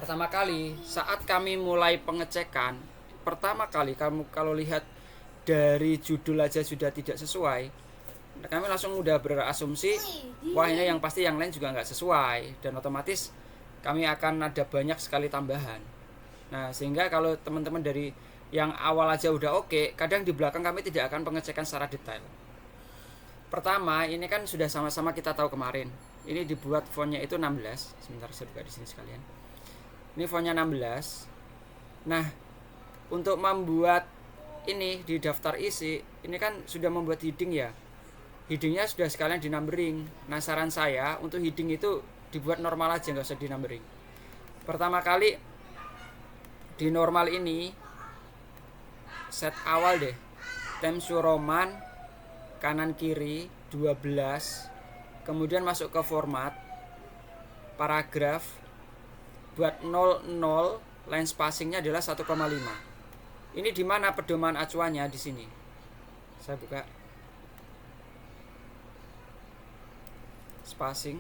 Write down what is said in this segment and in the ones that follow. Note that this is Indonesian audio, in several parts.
Pertama kali saat kami mulai pengecekan, pertama kali kamu kalau lihat dari judul aja sudah tidak sesuai, kami langsung udah berasumsi wah ini yang pasti yang lain juga nggak sesuai, dan otomatis kami akan ada banyak sekali tambahan. Nah, sehingga kalau teman-teman dari yang awal aja udah oke, kadang di belakang kami tidak akan pengecekan secara detail. Pertama, ini kan sudah sama-sama kita tahu kemarin. Ini dibuat fontnya itu 16. Sebentar saya buka di sini sekalian. Ini fontnya 16. Nah, untuk membuat ini di daftar isi, ini kan sudah membuat heading ya. Headingnya sudah sekalian di numbering. Nah, saran saya untuk heading itu dibuat normal aja, nggak usah di numbering. Pertama kali di normal ini set awal deh, Times New Roman kanan kiri 12, kemudian masuk ke format paragraf, buat 00, line spacingnya adalah 1,5. Ini di mana pedoman acuannya di sini. Saya buka spacing.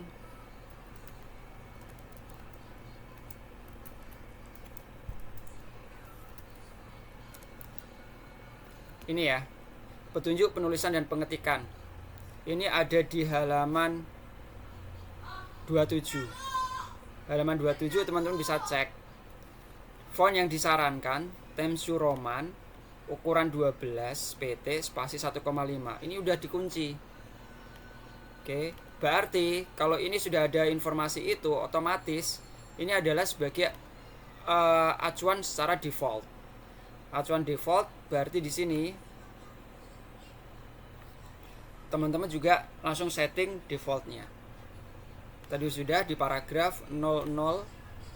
Ini ya, petunjuk penulisan dan pengetikan. Ini ada di halaman 27. Halaman 27 teman-teman bisa cek. Font yang disarankan Times New Roman ukuran 12 PT spasi 1,5. Ini udah dikunci. Oke, berarti kalau ini sudah ada informasi itu, otomatis ini adalah sebagai acuan secara default. Acuan default berarti di sini teman-teman juga langsung setting defaultnya. Tadi sudah di paragraf 00.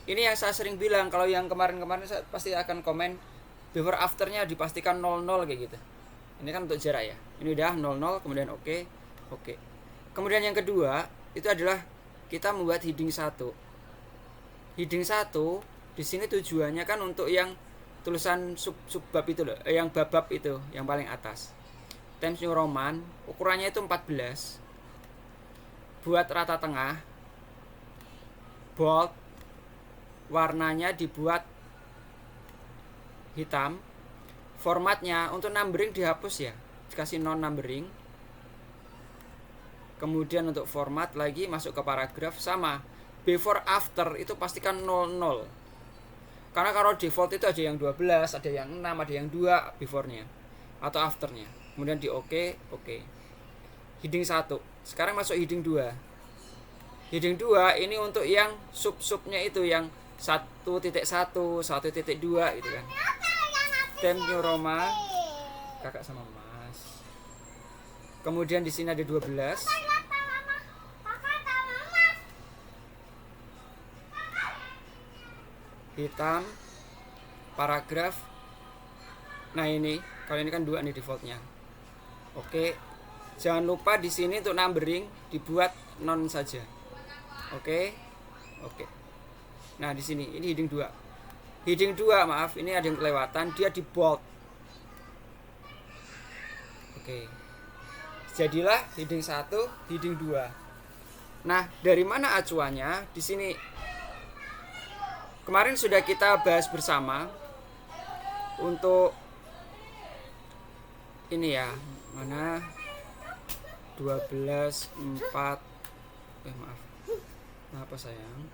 Ini yang saya sering bilang, kalau yang kemarin-kemarin saya pasti akan komen before afternya dipastikan 00 kayak gitu. Ini kan untuk jarak ya. Ini udah 00, kemudian oke. Kemudian yang kedua itu adalah kita membuat heading 1. Heading 1 di sini tujuannya kan untuk yang tulisan subbab itu loh, yang bab itu, yang paling atas. Times New Roman ukurannya itu 14. Buat rata tengah, bold, warnanya dibuat hitam. Formatnya untuk numbering dihapus ya, dikasih non numbering. Kemudian untuk format lagi masuk ke paragraf sama. Before after itu pastikan 00. Karena kalau default itu ada yang 12, ada yang 6, ada yang 2 before-nya atau after-nya. Kemudian di oke. Heading 1. Sekarang masuk heading 2. Heading 2 ini untuk yang sub-subnya itu yang 1.1, 1.2 gitu kan. Times New Roman kakak sama Mas. Kemudian di sini ada 12. Hitam paragraf. Nah ini, kalau ini kan 2 nih defaultnya. Oke. Jangan lupa di sini untuk numbering dibuat non saja. Oke. Nah, di sini ini heading 2. Heading 2, maaf, ini ada yang kelewatan, dia di bold. Oke. Jadilah heading 1, heading 2. Nah, dari mana acuannya? Di sini kemarin sudah kita bahas bersama untuk ini ya, mana 12 4 maaf. Apa sayang?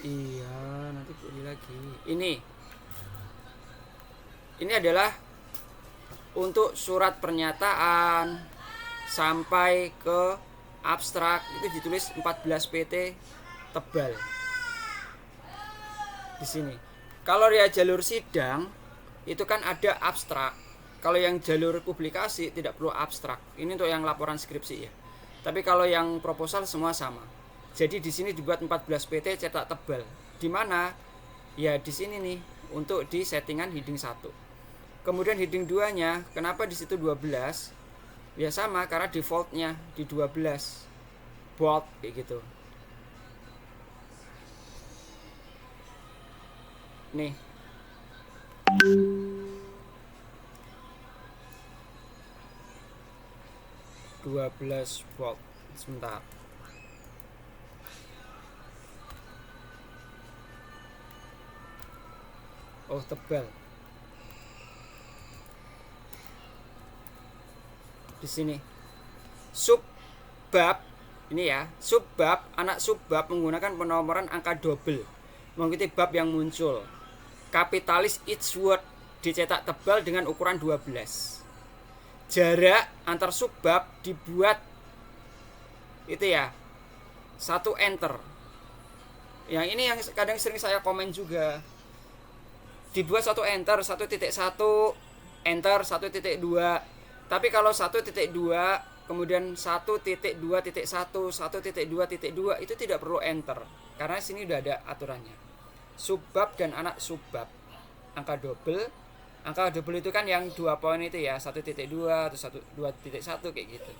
Iya, nanti beli lagi. Ini adalah untuk surat pernyataan sampai ke abstrak itu ditulis 14 PT tebal. Di sini. Kalau dia jalur sidang itu kan ada abstrak. Kalau yang jalur publikasi tidak perlu abstrak. Ini untuk yang laporan skripsi ya. Tapi kalau yang proposal semua sama. Jadi di sini dibuat 14 PT cetak tebal. Di mana? Ya di sini nih untuk di settingan heading 1. Kemudian heading 2-nya, kenapa di situ 12? Ya sama karena defaultnya di 12. Bold kayak gitu. Nih. 12 volt. Sebentar. Oh, tebal. Di sini. Subbab ini ya, subbab, anak subbab menggunakan penomoran angka double mengikuti bab yang muncul. Kapitalis each word dicetak tebal dengan ukuran 12. Jarak antar subbab dibuat itu ya, 1 enter. Yang ini yang kadang sering saya komen juga. Dibuat 1 enter, 1.1 enter, 1.2. Tapi kalau 1.2 kemudian 1.2.1, 1.2.2 itu tidak perlu enter karena sini udah ada aturannya. Subbab dan anak subbab. Angka double itu kan yang 2 poin itu ya, 1.2 atau 2.1 kayak gitu.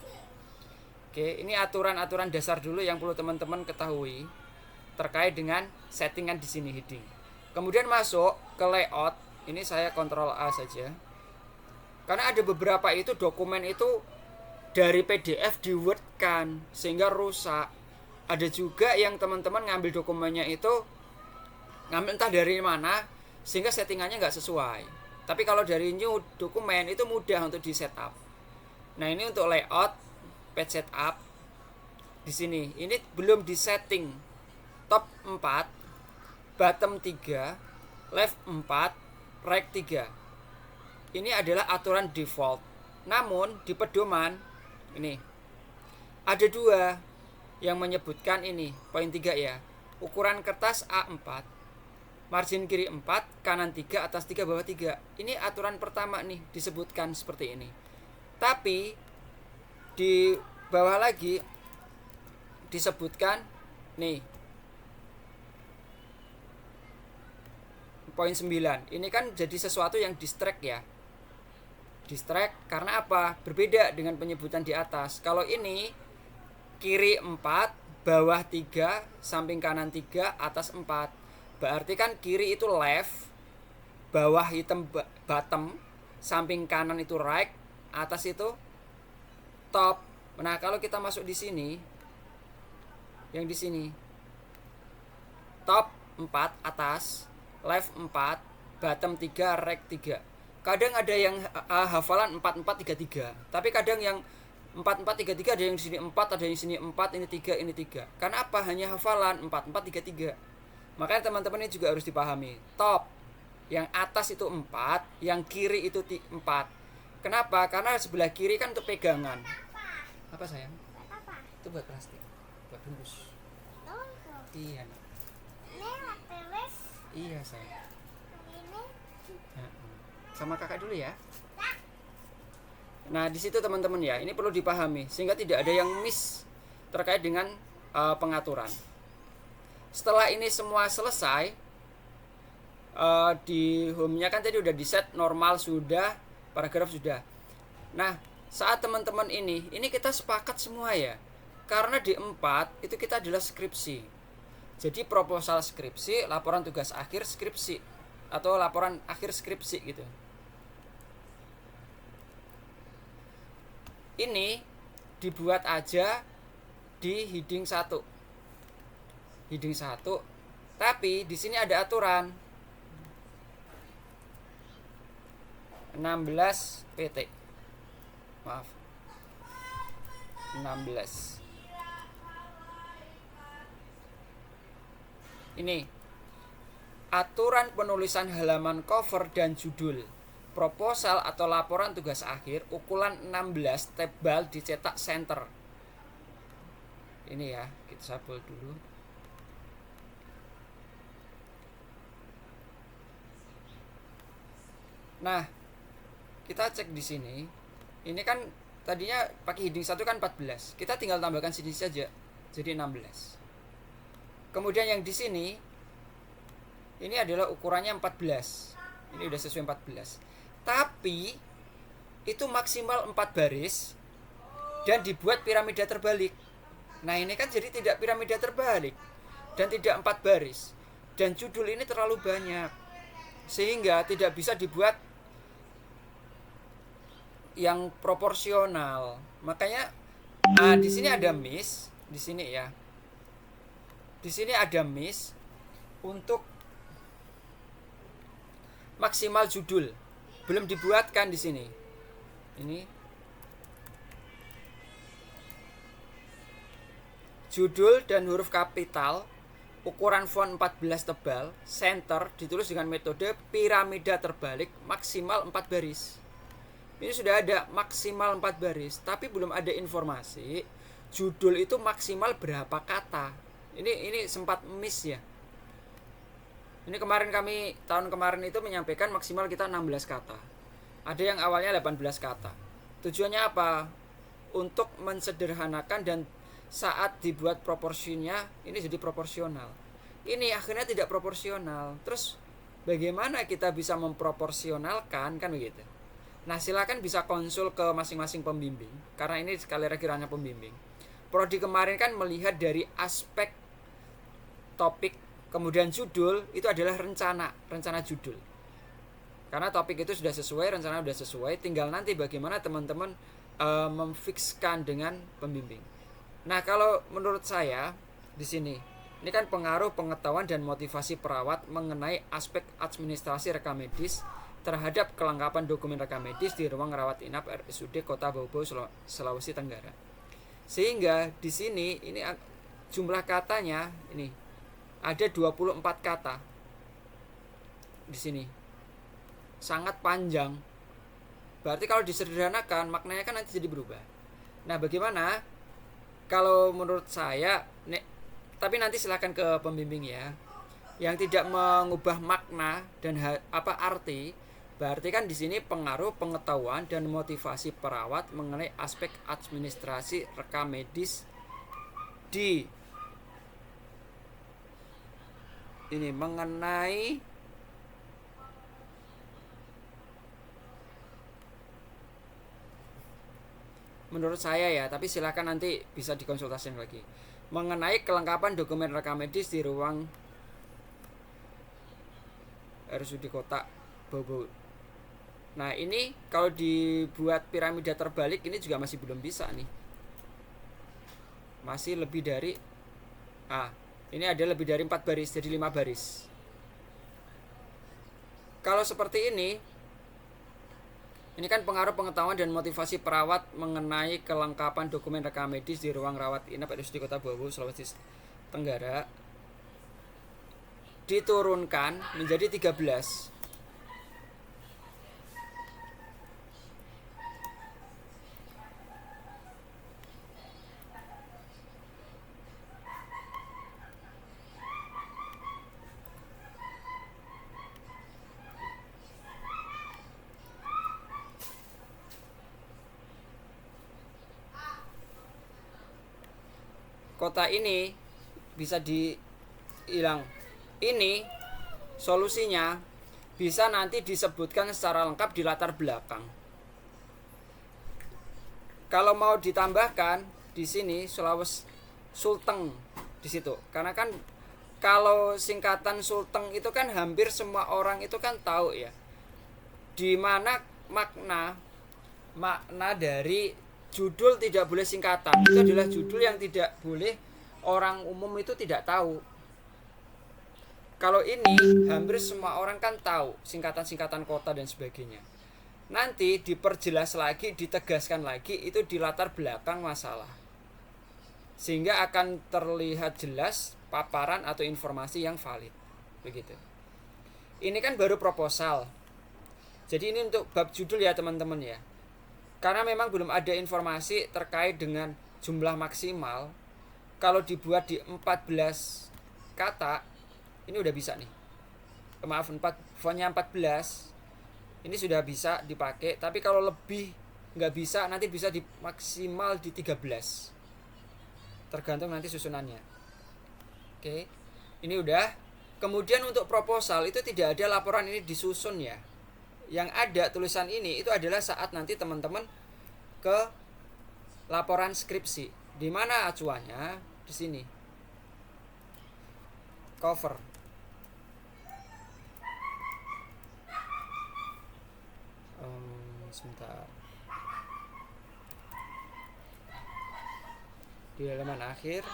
Oke, ini aturan-aturan dasar dulu yang perlu teman-teman ketahui terkait dengan settingan di sini heading. Kemudian masuk ke layout. Ini saya Ctrl A saja. Karena ada beberapa itu dokumen itu dari PDF di Word kan sehingga rusak. Ada juga yang teman-teman ngambil dokumennya itu ngambil entah dari mana sehingga settingannya nggak sesuai. Tapi kalau dari new dokumen itu mudah untuk di setup. Nah, ini untuk layout page setup di sini. Ini belum di setting. Top 4, bottom 3, left 4, right 3. Ini adalah aturan default. Namun di pedoman ini ada 2 yang menyebutkan ini, poin 3 ya. Ukuran kertas A4, margin kiri 4, kanan 3, atas 3, bawah 3. Ini aturan pertama nih disebutkan seperti ini. Tapi di bawah lagi disebutkan nih poin 9. Ini kan jadi sesuatu yang distract ya. Distract karena apa? Berbeda dengan penyebutan di atas. Kalau ini kiri 4, bawah 3, samping kanan 3, atas 4. Berarti kan kiri itu left, bawah hitam bottom, samping kanan itu right, atas itu top. Nah, kalau kita masuk di sini, yang di sini top 4 atas, left 4, bottom 3, right 3. Kadang ada yang hafalan 4-4-3-3. Tapi kadang yang 4-4-3-3 ada yang di sini 4, ada yang di sini 4, ini 3, ini 3. Karena apa? Hanya hafalan 4-4-3-3. Makanya teman-teman ini juga harus dipahami. Top yang atas itu 4, yang kiri itu 4. Kenapa? Karena sebelah kiri kan untuk pegangan. Apa sayang? Itu buat plastik, buat bungkus. Iya. Iya sayang. Sama kakak dulu ya. Nah, di situ teman-teman ya, ini perlu dipahami sehingga tidak ada yang miss terkait dengan pengaturan. Setelah ini semua selesai, di home-nya kan tadi udah di set normal sudah, paragraf sudah. Nah, saat teman-teman ini kita sepakat semua ya. Karena di 4 itu kita adalah skripsi. Jadi proposal skripsi, laporan tugas akhir skripsi atau laporan akhir skripsi gitu. Ini dibuat aja di heading 1. Heading 1. Tapi di sini ada aturan 16 PT. Maaf. 16. Ini aturan penulisan halaman cover dan judul proposal atau laporan tugas akhir ukuran 16 tebal dicetak center. Ini ya, kita sabul dulu. Nah, kita cek di sini. Ini kan tadinya pakai heading 1 kan 14. Kita tinggal tambahkan sini saja. Jadi 16. Kemudian yang di sini ini adalah ukurannya 14. Ini udah sesuai 14. Tapi itu maksimal 4 baris dan dibuat piramida terbalik. Nah, ini kan jadi tidak piramida terbalik dan tidak 4 baris. Dan judul ini terlalu banyak sehingga tidak bisa dibuat yang proporsional. Makanya di sini ada miss, di sini ya. Di sini ada miss untuk maksimal judul. Belum dibuatkan di sini. Ini judul dan huruf kapital, ukuran font 14 tebal, center, ditulis dengan metode piramida terbalik, maksimal 4 baris. Ini sudah ada maksimal 4 baris, tapi belum ada informasi judul itu maksimal berapa kata. Ini sempat miss ya. Ini kemarin tahun kemarin itu menyampaikan maksimal kita 16 kata. Ada yang awalnya 18 kata. Tujuannya apa? Untuk mensederhanakan dan saat dibuat proporsinya ini jadi proporsional. Ini akhirnya tidak proporsional. Terus bagaimana kita bisa memproporsionalkan, kan begitu. Nah, silakan bisa konsul ke masing-masing pembimbing, karena ini sekali lagi ranah pembimbing. Prodi kemarin kan melihat dari aspek topik, kemudian judul itu adalah rencana judul. Karena topik itu sudah sesuai, rencana sudah sesuai, tinggal nanti bagaimana teman-teman memfikskan dengan pembimbing. Nah, kalau menurut saya di sini, ini kan pengaruh pengetahuan dan motivasi perawat mengenai aspek administrasi rekam medis terhadap kelengkapan dokumen rekam medis di ruang rawat inap RSUD Kota Bau-Bau, Sulawesi Tenggara. Sehingga di sini ini jumlah katanya ini ada 24 kata. Di sini. Sangat panjang. Berarti kalau disederhanakan maknanya kan nanti jadi berubah. Nah, bagaimana kalau menurut saya tapi nanti silakan ke pembimbing ya. Yang tidak mengubah makna dan arti, berarti kan di sini pengaruh pengetahuan dan motivasi perawat mengenai aspek administrasi rekam medis di ini mengenai menurut saya ya, tapi silakan nanti bisa dikonsultasikan lagi. Mengenai kelengkapan dokumen rekam medis di ruang RSUD Kota Bau-Bau. Nah, ini kalau dibuat piramida terbalik ini juga masih belum bisa nih. Masih lebih dari ini ada lebih dari 4 baris, jadi 5 baris. Kalau seperti ini kan pengaruh pengetahuan dan motivasi perawat mengenai kelengkapan dokumen rekam medis di ruang rawat inap RSUD Kota Bau-Bau, Sulawesi Tenggara. Diturunkan menjadi 13. Kota ini bisa dihilang. Ini solusinya bisa nanti disebutkan secara lengkap di latar belakang. Kalau mau ditambahkan di sini Sulawesi Sulteng di situ. Karena kan kalau singkatan Sulteng itu kan hampir semua orang itu kan tahu ya. Di mana makna dari judul tidak boleh singkatan. Itu adalah judul yang tidak boleh orang umum itu tidak tahu. Kalau ini hampir semua orang kan tahu singkatan-singkatan kota dan sebagainya. Nanti diperjelas lagi, ditegaskan lagi itu di latar belakang masalah. Sehingga akan terlihat jelas paparan atau informasi yang valid. Begitu. Ini kan baru proposal. Jadi ini untuk bab judul ya teman-teman ya. Karena memang belum ada informasi terkait dengan jumlah maksimal. Kalau dibuat di 14 kata, ini udah bisa nih. Maaf, fontnya 14. Ini sudah bisa dipakai. Tapi kalau lebih nggak bisa, nanti bisa di maksimal di 13. Tergantung nanti susunannya. Oke, ini udah. Kemudian untuk proposal itu tidak ada laporan ini disusun ya. Yang ada tulisan ini itu adalah saat nanti teman-teman ke laporan skripsi. Di mana acuannya? Di sini. Cover. Sebentar. Di halaman akhir.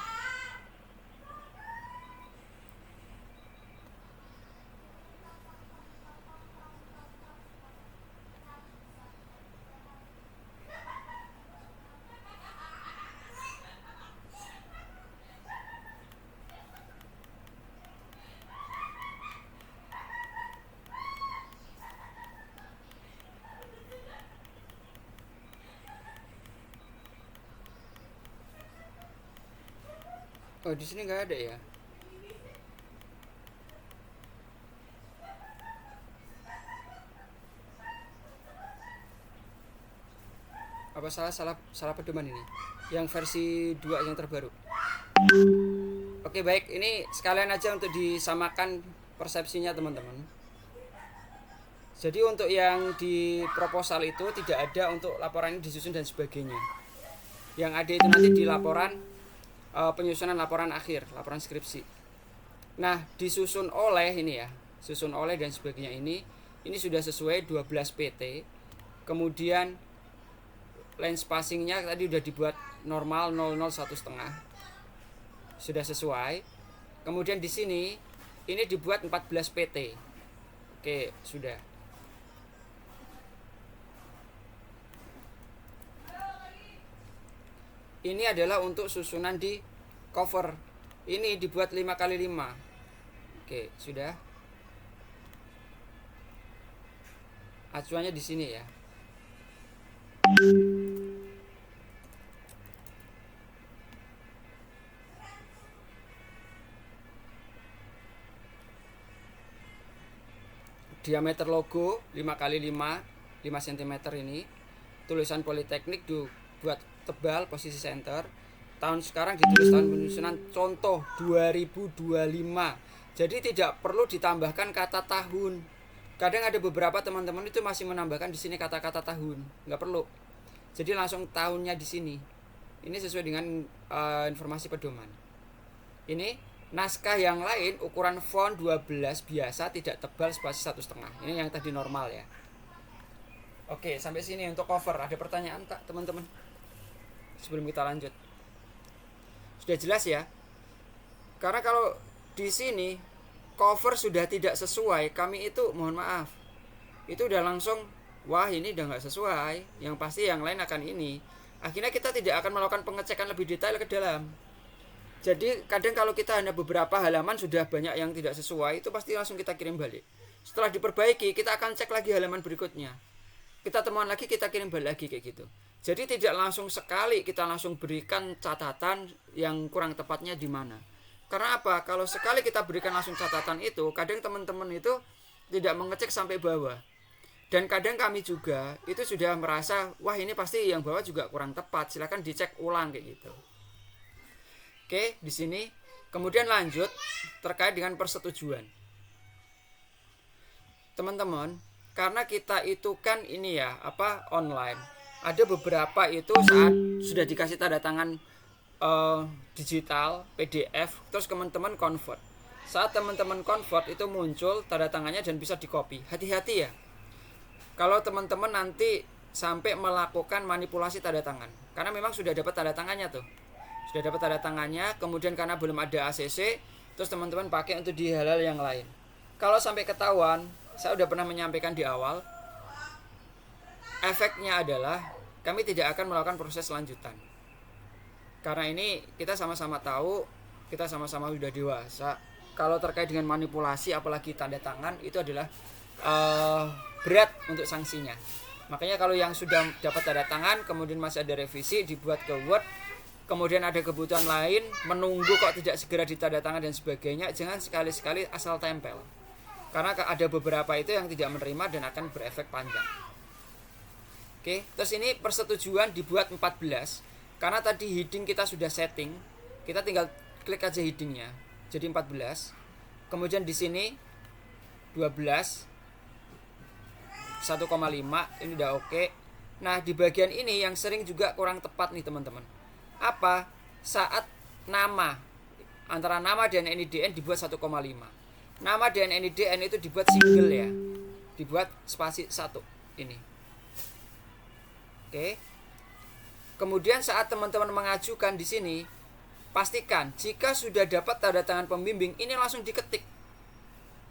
Oh, di sini nggak ada ya. Apa salah pedoman ini? Yang versi 2 yang terbaru. Oke, baik. Ini sekalian aja untuk disamakan persepsinya teman-teman. Jadi untuk yang di proposal itu tidak ada untuk laporan ini disusun dan sebagainya. Yang ada itu nanti di laporan penyusunan laporan akhir, laporan skripsi. Nah, disusun oleh ini ya, susun oleh dan sebagainya ini sudah sesuai 12 PT. Kemudian line spacingnya tadi udah dibuat normal 001,5. Sudah sesuai. Kemudian di sini ini dibuat 14 PT. Oke, sudah. Ini adalah untuk susunan di cover. Ini dibuat 5x5. Oke, sudah. Acuannya di sini ya. Diameter logo 5x5 cm ini. Tulisan Politeknik dibuat tebal, posisi center. Tahun sekarang ditulis tahun penyusunan contoh 2025. Jadi tidak perlu ditambahkan kata tahun. Kadang ada beberapa teman-teman itu masih menambahkan di sini kata-kata tahun. Nggak perlu. Jadi langsung tahunnya di sini. Ini sesuai dengan informasi pedoman. Ini naskah yang lain ukuran font 12 biasa, tidak tebal, spasi 1,5. Ini yang tadi normal ya. Oke, sampai sini untuk cover. Ada pertanyaan tak teman-teman? Sebelum kita lanjut. Sudah jelas ya? Karena kalau di sini cover sudah tidak sesuai, kami itu mohon maaf. Itu udah langsung, wah ini udah nggak sesuai. Yang pasti yang lain akan ini. Akhirnya kita tidak akan melakukan pengecekan lebih detail ke dalam. Jadi kadang kalau kita hanya beberapa halaman sudah banyak yang tidak sesuai, itu pasti langsung kita kirim balik. Setelah diperbaiki, kita akan cek lagi halaman berikutnya. Kita temuan lagi, kita kirim balik lagi kayak gitu. Jadi tidak langsung sekali kita langsung berikan catatan yang kurang tepatnya di mana. Karena apa? Kalau sekali kita berikan langsung catatan itu, kadang teman-teman itu tidak mengecek sampai bawah. Dan kadang kami juga itu sudah merasa, wah ini pasti yang bawah juga kurang tepat. Silakan dicek ulang kayak gitu. Oke, di sini. Kemudian lanjut terkait dengan persetujuan. Teman-teman, karena kita itu kan ini ya, online. Ada beberapa itu saat sudah dikasih tanda tangan digital, PDF, terus teman-teman convert. Saat teman-teman convert itu muncul tanda tangannya dan bisa di-copy. Hati-hati ya. Kalau teman-teman nanti sampai melakukan manipulasi tanda tangan. Karena memang sudah dapat tanda tangannya tuh. Sudah dapat tanda tangannya, kemudian karena belum ada ACC, terus teman-teman pakai untuk di hal-hal yang lain. Kalau sampai ketahuan, saya sudah pernah menyampaikan di awal, efeknya adalah kami tidak akan melakukan proses lanjutan. Karena ini kita sama-sama tahu, kita sama-sama sudah dewasa. Kalau terkait dengan manipulasi, apalagi tanda tangan, itu adalah berat untuk sanksinya. Makanya kalau yang sudah dapat tanda tangan, kemudian masih ada revisi, dibuat ke Word, kemudian ada kebutuhan lain, menunggu kok tidak segera ditandatangan dan sebagainya, jangan sekali-sekali asal tempel. Karena ada beberapa itu yang tidak menerima dan akan berefek panjang. Oke, terus ini persetujuan dibuat 14. Karena tadi heading kita sudah setting, kita tinggal klik aja headingnya. Jadi 14. Kemudian di sini 12 1,5 ini udah oke. Nah, di bagian ini yang sering juga kurang tepat nih teman-teman. Apa? Saat nama antara nama dan NIDN dibuat 1,5. Nama dan NIDN itu dibuat single ya. Dibuat spasi 1 ini. Oke. Kemudian saat teman-teman mengajukan di sini, pastikan jika sudah dapat tanda tangan pembimbing, ini langsung diketik.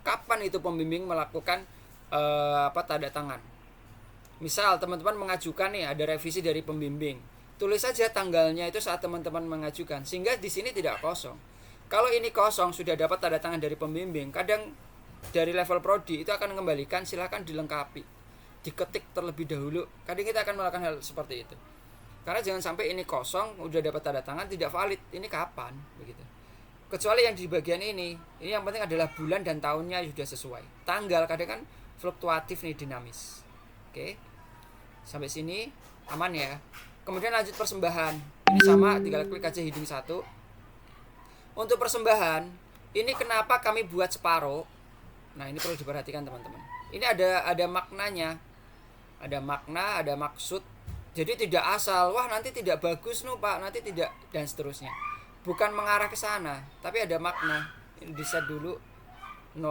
Kapan itu pembimbing melakukan tanda tangan? Misal teman-teman mengajukan nih ada revisi dari pembimbing, tulis saja tanggalnya itu saat teman-teman mengajukan, sehingga di sini tidak kosong. Kalau ini kosong sudah dapat tanda tangan dari pembimbing, kadang dari level prodi itu akan mengembalikan, silakan dilengkapi, diketik terlebih dahulu. Kadang kita akan melakukan hal seperti itu. Karena jangan sampai ini kosong, udah dapat tanda tangan tidak valid. Ini kapan begitu. Kecuali yang di bagian ini yang penting adalah bulan dan tahunnya sudah sesuai. Tanggal kadang kan fluktuatif nih, dinamis. Oke, sampai sini aman ya. Kemudian lanjut persembahan. Ini sama, tinggal klik aja heading 1. Untuk persembahan ini kenapa kami buat separuh? Nah, ini perlu diperhatikan teman-teman. Ini ada maknanya, ada makna, ada maksud. Jadi tidak asal, wah nanti tidak bagus no Pak, nanti tidak, dan seterusnya. Bukan mengarah ke sana, tapi ada makna. Ini di set dulu 00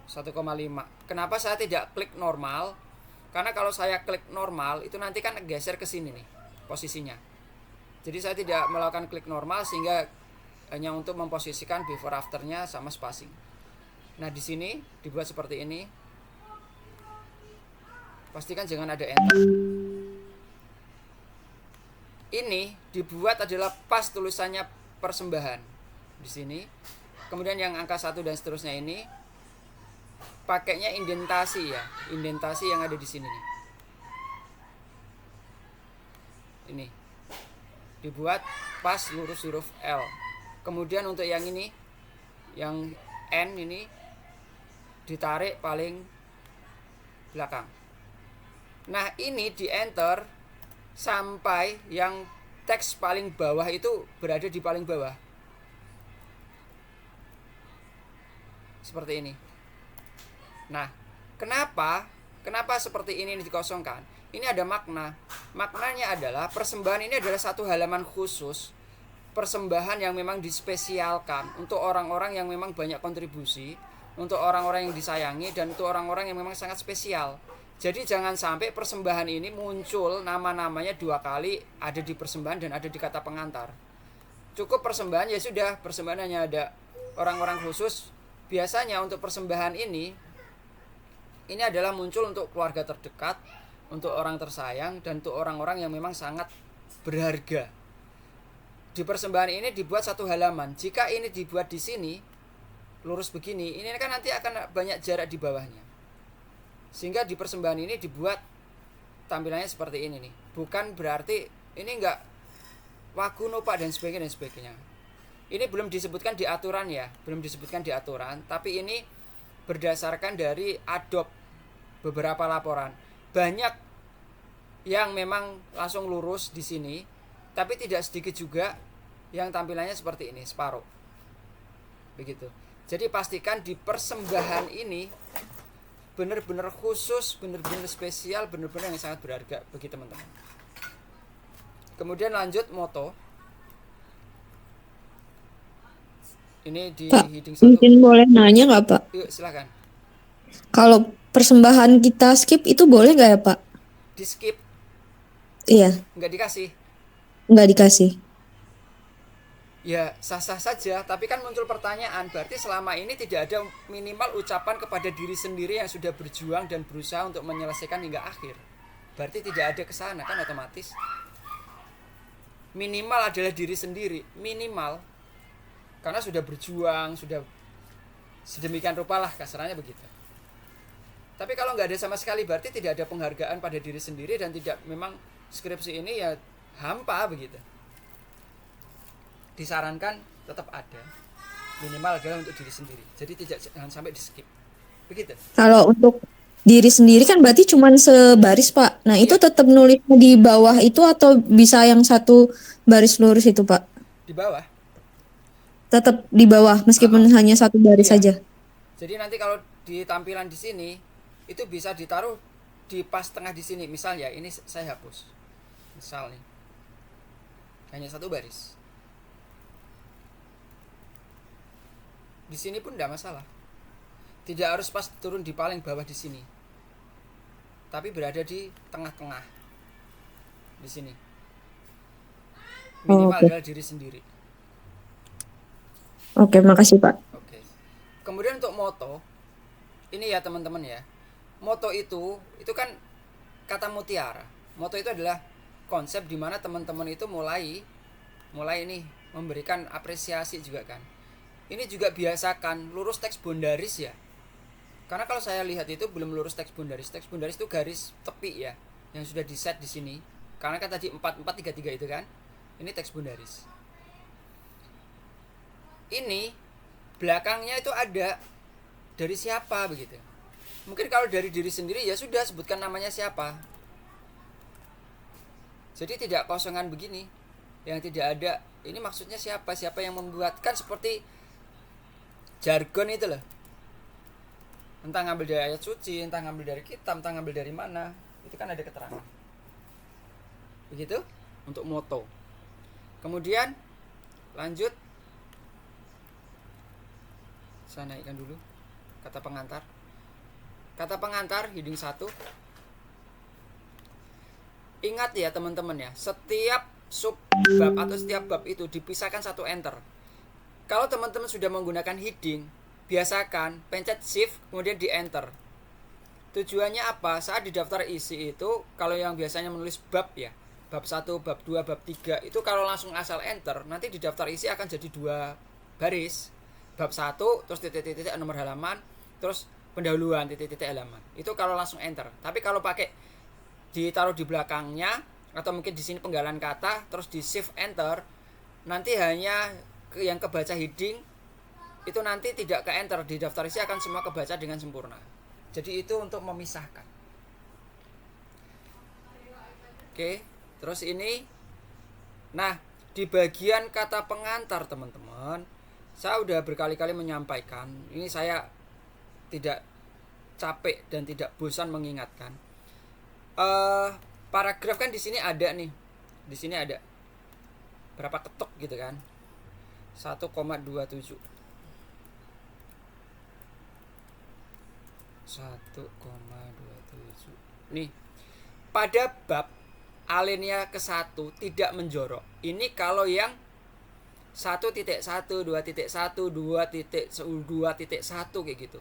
1,5. Kenapa saya tidak klik normal? Karena kalau saya klik normal itu nanti kan geser ke sini nih posisinya. Jadi saya tidak melakukan klik normal sehingga hanya untuk memposisikan before afternya sama spacing. Nah di sini dibuat seperti ini. Pastikan jangan ada enter. Ini dibuat adalah pas tulisannya persembahan di sini. Kemudian yang angka 1 dan seterusnya ini pakainya indentasi ya, indentasi yang ada di sini nih. Ini dibuat pas lurus huruf L. Kemudian untuk yang ini, yang N ini ditarik paling belakang. Nah ini di enter sampai yang teks paling bawah itu berada di paling bawah. Seperti ini. Nah, kenapa seperti ini dikosongkan? Ini ada makna. Maknanya adalah persembahan ini adalah satu halaman khusus. Persembahan yang memang dispesialkan untuk orang-orang yang memang banyak kontribusi, untuk orang-orang yang disayangi, dan untuk orang-orang yang memang sangat spesial. Jadi jangan sampai persembahan ini muncul nama-namanya 2 kali, ada di persembahan dan ada di kata pengantar. Cukup persembahan ya sudah, persembahan hanya ada orang-orang khusus. Biasanya untuk persembahan ini adalah muncul untuk keluarga terdekat, untuk orang tersayang, dan untuk orang-orang yang memang sangat berharga. Di persembahan ini dibuat satu halaman. Jika ini dibuat di sini lurus begini, ini kan nanti akan banyak jarak di bawahnya. Sehingga di persembahan ini dibuat tampilannya seperti ini nih. Bukan berarti ini enggak wakuno Pak dan sebagainya. Ini belum disebutkan di aturan ya, belum disebutkan di aturan, tapi ini berdasarkan dari Adobe beberapa laporan. Banyak yang memang langsung lurus di sini, tapi tidak sedikit juga yang tampilannya seperti ini, separuh. Begitu. Jadi pastikan di persembahan ini benar-benar khusus, benar-benar spesial, benar-benar yang sangat berharga bagi teman-teman. Kemudian lanjut moto. Ini di Pak, heading 1. mungkin boleh nanya nggak Pak? Yuk silakan. Kalau persembahan kita skip itu boleh nggak ya Pak? Di skip, Iya, nggak dikasih. nggak dikasih. Ya sah-sah saja, tapi kan muncul pertanyaan, berarti selama ini tidak ada minimal ucapan kepada diri sendiri yang sudah berjuang dan berusaha untuk menyelesaikan hingga akhir. Berarti tidak ada kesana kan otomatis. Minimal adalah diri sendiri, minimal. Karena sudah berjuang, sudah sedemikian rupa lah kasarannya begitu. Tapi kalau nggak ada sama sekali berarti tidak ada penghargaan pada diri sendiri dan tidak, memang skripsi ini ya hampa begitu. Disarankan tetap ada, minimal adalah untuk diri sendiri. Jadi jangan sampai di skip. Begitu. Kalau untuk diri sendiri kan berarti cuma sebaris Pak. Nah itu Iya, tetap nulisnya di bawah itu atau bisa yang satu baris lurus itu Pak? di bawah. Tetap di bawah meskipun hanya satu baris Iya. saja. Jadi nanti kalau di tampilan di sini itu bisa ditaruh di pas tengah di sini. Misal ya, ini saya hapus. Misal nih. Hanya satu baris. Di sini pun tidak masalah. Tidak harus pas turun di paling bawah di sini. Tapi berada di tengah-tengah. Di sini. Minimal Oke. adalah diri sendiri. Oke, makasih Pak. Oke. Kemudian untuk moto, ini ya teman-teman ya. Moto itu kan kata mutiara. Moto itu adalah konsep di mana teman-teman itu mulai ini memberikan apresiasi juga kan. Ini juga biasakan lurus teks bondaris ya. Karena kalau saya lihat itu belum lurus teks bondaris. Teks bondaris itu garis tepi ya, yang sudah di set di sini. Karena kan tadi 4433 itu kan. Ini teks bondaris. ini belakangnya itu ada dari siapa begitu. Mungkin kalau dari diri sendiri ya sudah sebutkan namanya siapa. Jadi tidak kosongan begini yang tidak ada. Ini maksudnya siapa? Siapa yang membuatkan seperti jargon itu loh. Entah ngambil dari ayat suci, entah ngambil dari kitab, entah ngambil dari mana. Itu kan ada keterangan. Begitu untuk moto. Kemudian lanjut. Saya naikkan dulu kata pengantar. Kata pengantar heading 1. Ingat ya teman-teman ya, setiap subbab atau setiap bab itu dipisahkan satu enter. Kalau teman-teman sudah menggunakan heading, biasakan pencet shift kemudian di enter. Tujuannya apa? Saat di daftar isi itu, kalau yang biasanya menulis bab ya, bab 1, bab 2, bab 3, itu kalau langsung asal enter, nanti di daftar isi akan jadi 2 baris. Bab 1, terus titik-titik nomor halaman, terus pendahuluan titik-titik halaman. Itu kalau langsung enter. Tapi kalau pakai ditaruh di belakangnya atau mungkin di sini penggalan kata, terus di shift enter, nanti hanya yang kebaca heading itu nanti tidak ke enter, di daftar isi akan semua kebaca dengan sempurna. Jadi itu untuk memisahkan. Oke, terus ini. Nah, di bagian kata pengantar teman-teman, saya udah berkali-kali menyampaikan. Ini saya tidak capek dan tidak bosan mengingatkan. Paragraf kan di sini ada nih. Di sini ada berapa ketuk gitu kan? 1,27. 1,27. Nih. Pada bab alinea ke-1 tidak menjorok. Ini kalau yang 1.1, 2.1, 2.2.1 kayak gitu.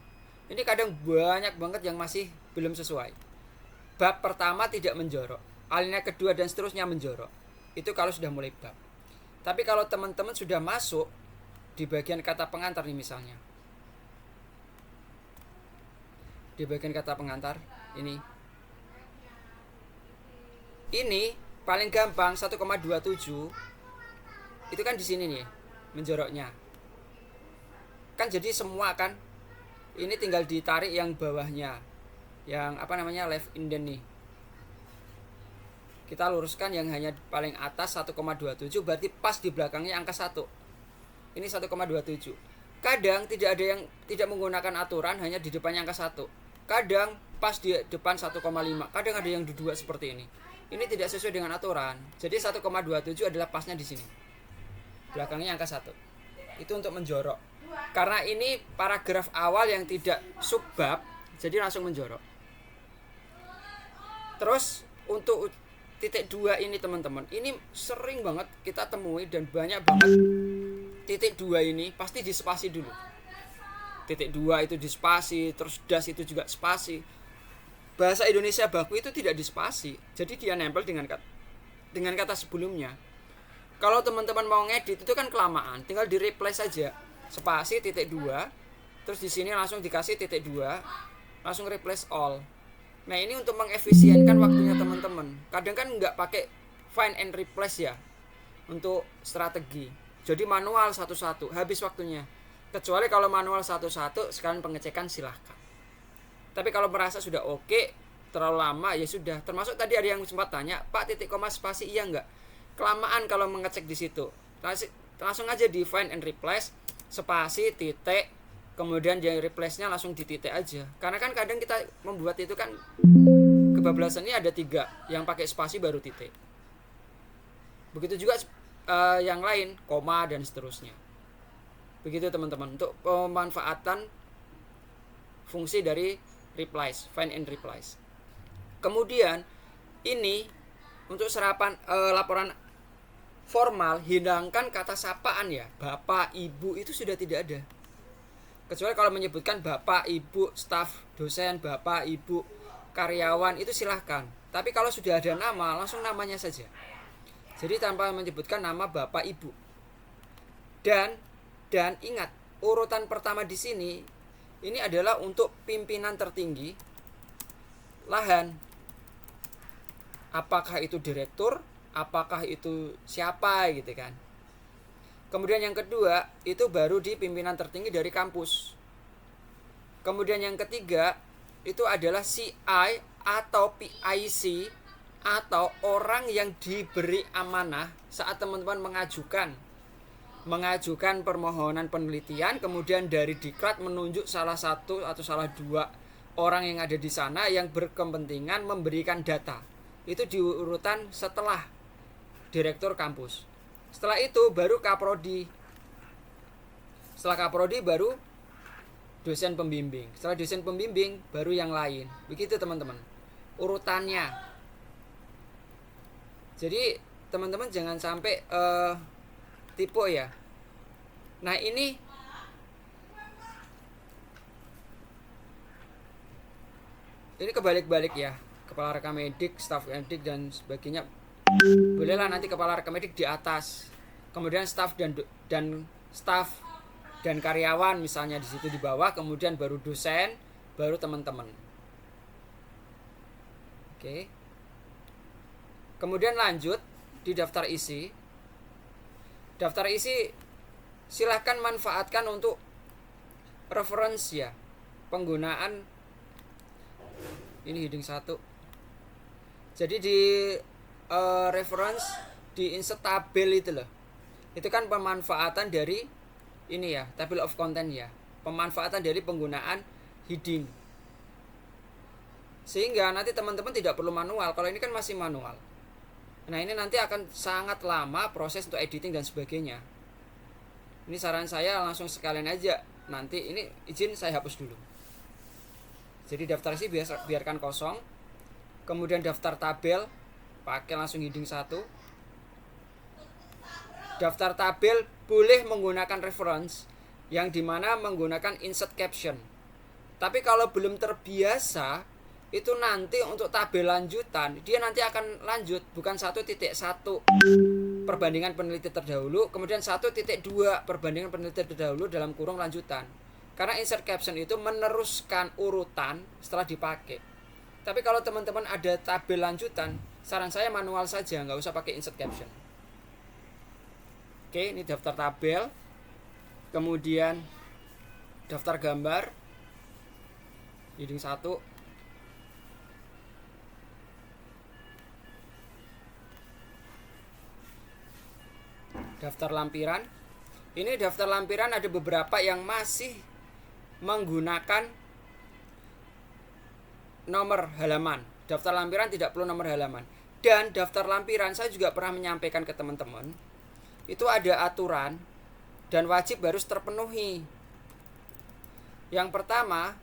Ini kadang banyak banget yang masih belum sesuai. Bab pertama tidak menjorok, alinea kedua dan seterusnya menjorok. Itu kalau sudah mulai bab. Tapi kalau teman-teman sudah masuk di bagian kata pengantar nih misalnya. Di bagian kata pengantar ini paling gampang 1,27. Itu kan di sini nih menjoroknya. Kan jadi semua kan. Ini tinggal ditarik yang bawahnya. Yang left indent nih. Kita luruskan yang hanya paling atas 1,27, berarti pas di belakangnya angka 1. Ini 1,27. Kadang tidak ada yang tidak menggunakan aturan, hanya di depannya angka 1. Kadang pas di depan 1,5. Kadang ada yang dua seperti ini. Ini tidak sesuai dengan aturan. Jadi 1,27 adalah pasnya di sini. Belakangnya angka 1. Itu untuk menjorok. Karena ini paragraf awal yang tidak subbab, jadi langsung menjorok. Terus untuk titik 2 ini teman-teman, ini sering banget kita temui dan banyak banget. Titik 2 ini pasti dispasi dulu. Titik 2 itu dispasi, terus das itu juga spasi. Bahasa Indonesia baku itu tidak dispasi, jadi dia nempel dengan kata sebelumnya. Kalau teman-teman mau ngedit itu kan kelamaan, tinggal di replace saja. Spasi titik 2, terus di sini langsung dikasih titik 2, langsung replace all. Nah, ini untuk mengefisienkan waktunya teman-teman. Kadang kan nggak pakai find and replace ya untuk strategi. Jadi manual satu-satu, habis waktunya. Kecuali kalau manual satu-satu sekalian pengecekan silahkan. Tapi kalau merasa sudah oke, terlalu lama ya sudah. Termasuk tadi ada yang sempat tanya, Pak titik koma spasi iya nggak? Kelamaan kalau mengecek di situ. Langsung aja di find and replace, spasi titik, kemudian yang replace-nya langsung di titik aja. Karena kan kadang kita membuat itu kan kebablasan ini ada 3, yang pakai spasi baru titik. Begitu juga yang lain, koma dan seterusnya. Begitu teman-teman untuk pemanfaatan fungsi dari replace, find and replace. Kemudian ini untuk laporan formal, hilangkan kata sapaan ya. Bapak, Ibu itu sudah tidak ada. Kecuali kalau menyebutkan Bapak, Ibu, staf, dosen, Bapak, Ibu, karyawan itu silahkan. Tapi kalau sudah ada nama, langsung namanya saja. Jadi tanpa menyebutkan nama Bapak, Ibu. Dan ingat, urutan pertama di sini ini adalah untuk pimpinan tertinggi lahan. Apakah itu direktur, apakah itu siapa gitu kan. Kemudian yang kedua itu baru di pimpinan tertinggi dari kampus. Kemudian yang ketiga itu adalah CI atau PIC atau orang yang diberi amanah saat teman-teman mengajukan permohonan penelitian, kemudian dari diklat menunjuk salah satu atau salah dua orang yang ada di sana yang berkepentingan memberikan data. Itu diurutan setelah direktur kampus. Setelah itu baru kaprodi. Setelah kaprodi baru dosen pembimbing. Setelah dosen pembimbing baru yang lain. Begitu teman-teman urutannya. Jadi teman-teman jangan sampai tipe ya. Nah ini kebalik-balik ya. Kepala rekam medik, staf medik dan sebagainya. Bolehlah nanti kepala rekam medik di atas. Kemudian staf dan karyawan misalnya di situ di bawah, kemudian baru dosen, baru teman-teman. Oke. Kemudian lanjut di daftar isi. Daftar isi silahkan manfaatkan untuk reference ya. Penggunaan ini heading 1. Jadi di reference di insert tabel itu loh. Itu kan pemanfaatan dari ini ya, table of content ya. Pemanfaatan dari penggunaan heading. Sehingga nanti teman-teman tidak perlu manual. Kalau ini kan masih manual. Nah, ini nanti akan sangat lama proses untuk editing dan sebagainya. Ini saran saya langsung sekalian aja. Nanti ini izin saya hapus dulu. Jadi daftar isi biarkan kosong. Kemudian daftar tabel pakai langsung heading 1. Daftar tabel boleh menggunakan reference yang dimana menggunakan insert caption. Tapi kalau belum terbiasa, itu nanti untuk tabel lanjutan dia nanti akan lanjut bukan 1.1 perbandingan peneliti terdahulu, kemudian 1.2 perbandingan peneliti terdahulu dalam kurung lanjutan. Karena insert caption itu meneruskan urutan setelah dipakai. Tapi kalau teman-teman ada tabel lanjutan, saran saya manual saja, nggak usah pakai insert caption. Oke, ini daftar tabel. Kemudian daftar gambar heading 1. Daftar lampiran. Ini daftar lampiran ada beberapa yang masih menggunakan nomor halaman. Daftar lampiran tidak perlu nomor halaman. Dan daftar lampiran saya juga pernah menyampaikan ke teman-teman, itu ada aturan dan wajib harus terpenuhi. Yang pertama,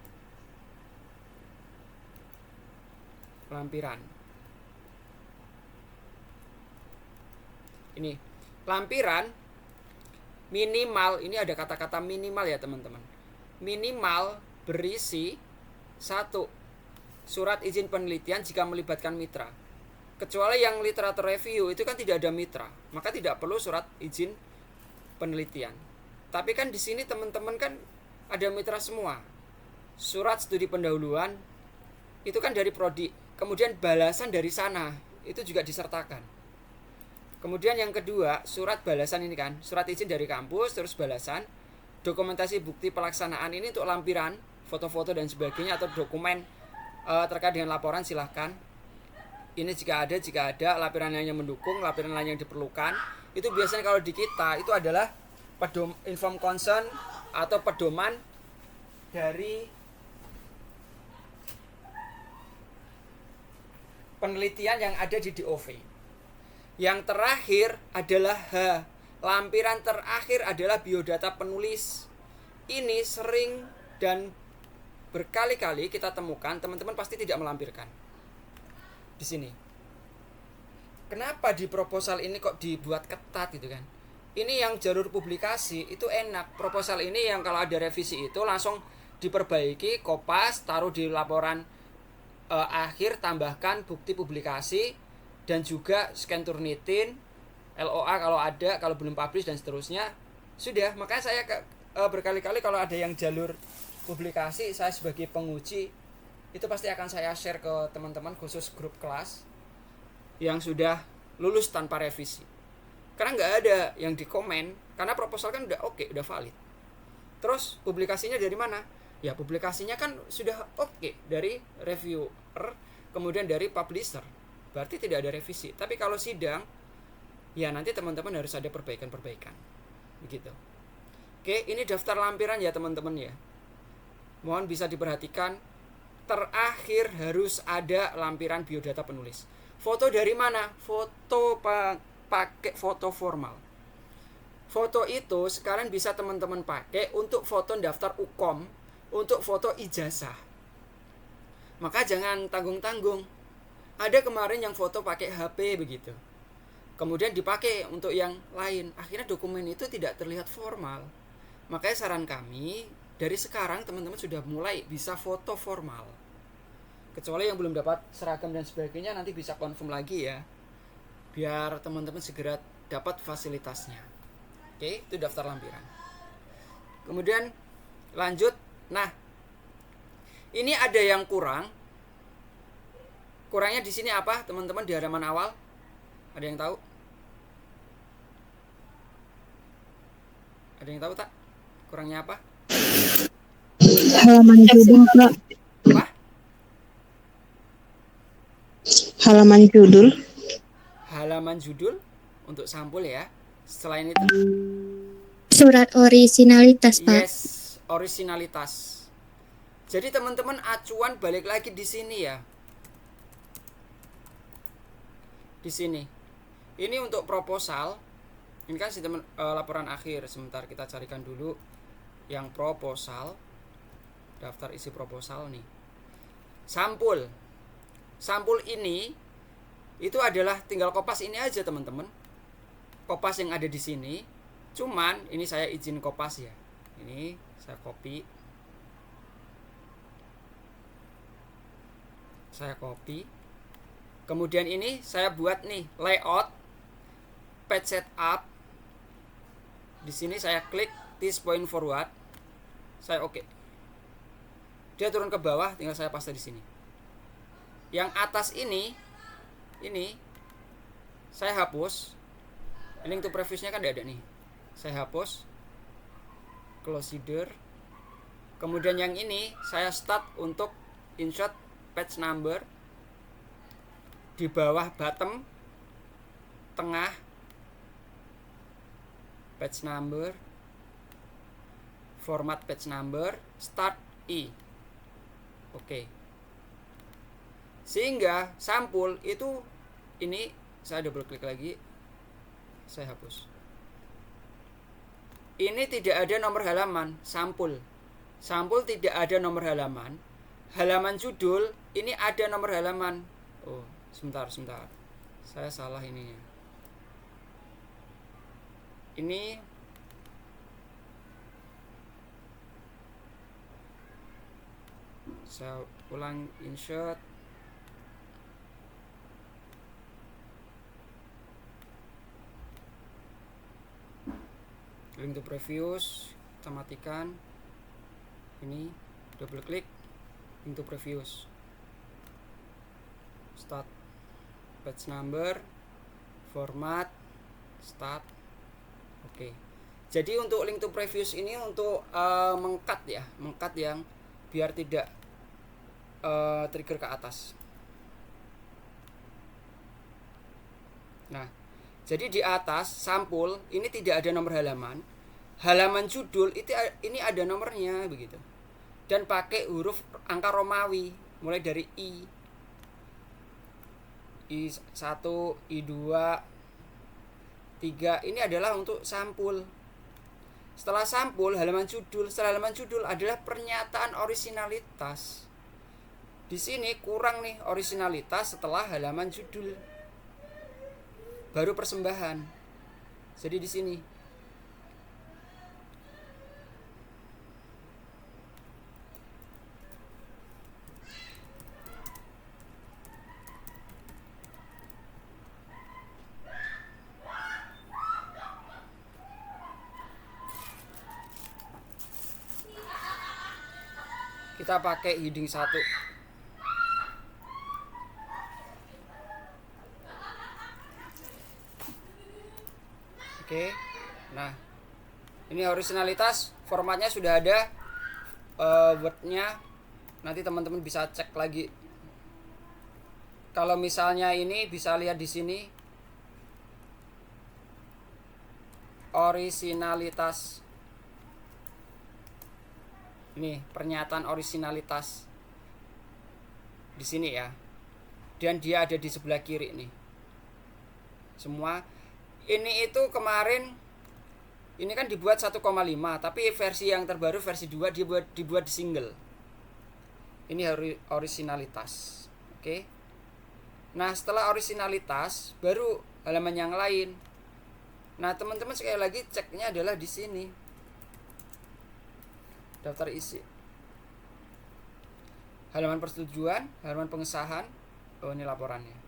lampiran. Ini lampiran minimal, ini ada kata-kata minimal ya teman-teman. Minimal berisi 1. Surat izin penelitian jika melibatkan mitra. Kecuali yang literatur review itu kan tidak ada mitra, maka tidak perlu surat izin penelitian. Tapi kan di sini teman-teman kan ada mitra semua. Surat studi pendahuluan itu kan dari prodi, kemudian balasan dari sana itu juga disertakan. Kemudian yang kedua, surat balasan ini kan, surat izin dari kampus, terus balasan, dokumentasi bukti pelaksanaan ini untuk lampiran, foto-foto dan sebagainya, atau dokumen terkait dengan laporan silahkan. Ini jika ada, lampiran lain yang mendukung, lampiran lain yang diperlukan. Itu biasanya kalau di kita, itu adalah inform concern atau pedoman dari penelitian yang ada di DOV. Yang terakhir adalah H. Lampiran terakhir adalah biodata penulis. Ini sering dan berkali-kali kita temukan teman-teman pasti tidak melampirkan. Di sini. Kenapa di proposal ini kok dibuat ketat gitu kan? Ini yang jalur publikasi itu enak. Proposal ini yang kalau ada revisi itu langsung diperbaiki, kopas, taruh di laporan akhir, tambahkan bukti publikasi dan juga scan Turnitin, LOA kalau ada, kalau belum publish dan seterusnya. Sudah, makanya saya berkali-kali kalau ada yang jalur publikasi, saya sebagai penguji itu pasti akan saya share ke teman-teman khusus grup kelas yang sudah lulus tanpa revisi. Karena nggak ada yang di komen Karena proposal kan udah oke, udah valid. Terus publikasinya dari mana? Ya publikasinya kan sudah oke dari reviewer, kemudian dari publisher. Berarti tidak ada revisi. Tapi kalau sidang, ya nanti teman-teman harus ada perbaikan-perbaikan. Begitu. Oke, ini daftar lampiran ya teman-teman ya. Mohon bisa diperhatikan. Terakhir harus ada lampiran biodata penulis. Foto dari mana? Foto pakai foto formal. Foto itu sekarang bisa teman-teman pakai untuk foto daftar UKOM, untuk foto ijazah. Maka jangan tanggung-tanggung. Ada kemarin yang foto pakai HP begitu. Kemudian dipakai untuk yang lain. Akhirnya dokumen itu tidak terlihat formal. Makanya saran kami, dari sekarang teman-teman sudah mulai bisa foto formal. Kecuali yang belum dapat seragam dan sebagainya, nanti bisa confirm lagi ya. Biar teman-teman segera dapat fasilitasnya. Oke, itu daftar lampiran. Kemudian lanjut. Nah, ini ada yang kurang. Kurangnya di sini apa, teman-teman, di halaman awal? Ada yang tahu? Ada yang tahu tak? Kurangnya apa? Halaman judul, Pak. Apa? Halaman judul. Halaman judul untuk sampul ya. Selain itu, Surat originalitas, Pak. yes, originalitas. Jadi teman-teman acuan balik lagi di sini ya. Di sini. Ini untuk proposal. Ini kan sistem laporan akhir. Sebentar kita carikan dulu yang proposal. Daftar isi proposal nih. Sampul. Sampul ini itu adalah tinggal kopas ini aja teman-teman. Kopas yang ada di sini. Cuman ini saya izin kopas ya. Ini saya copy. Saya copy. Kemudian ini saya buat nih layout page setup. Di sini saya klik this point forward. Saya oke. Dia turun ke bawah, tinggal saya paste di sini. Yang atas ini saya hapus. Link to previous-nya kan tidak ada nih. Saya hapus. Close header. Kemudian yang ini saya start untuk insert page number. Di bawah bottom, tengah, page number, format page number, start I. Oke. Sehingga sampul itu ini saya double klik lagi. Saya hapus. Ini tidak ada nomor halaman, sampul. Sampul tidak ada nomor halaman. Halaman judul ini ada nomor halaman. Oh, sebentar. Saya salah ininya. Ini saya ulang insert. Link to previous, kita matikan. Ini double klik link to previous. Start page number, format, start. Oke. Jadi untuk link to previous ini untuk mengkat yang biar tidak trigger ke atas. Nah, jadi di atas sampul ini tidak ada nomor halaman. Halaman judul itu ini ada nomornya begitu. Dan pakai huruf angka Romawi mulai dari I1, I2, 3. Ini adalah untuk sampul. Setelah sampul halaman judul, setelah halaman judul adalah pernyataan originalitas. Di sini kurang nih originalitas setelah halaman judul. Baru persembahan. Jadi di sini. Kita pakai heading 1. Oke. Nah, Ini originalitas, formatnya sudah ada, wordnya. Nanti teman-teman bisa cek lagi. Kalau misalnya ini bisa lihat di sini originalitas. Ini pernyataan originalitas di sini ya. Dan dia ada di sebelah kiri nih. Semua ini itu kemarin ini kan dibuat 1,5, tapi versi yang terbaru versi 2 dibuat di single. Ini originalitas. Oke. Nah, setelah originalitas baru halaman yang lain. Nah, teman-teman sekali lagi ceknya adalah di sini. Daftar isi. Halaman persetujuan, halaman pengesahan. Oh, ini laporannya.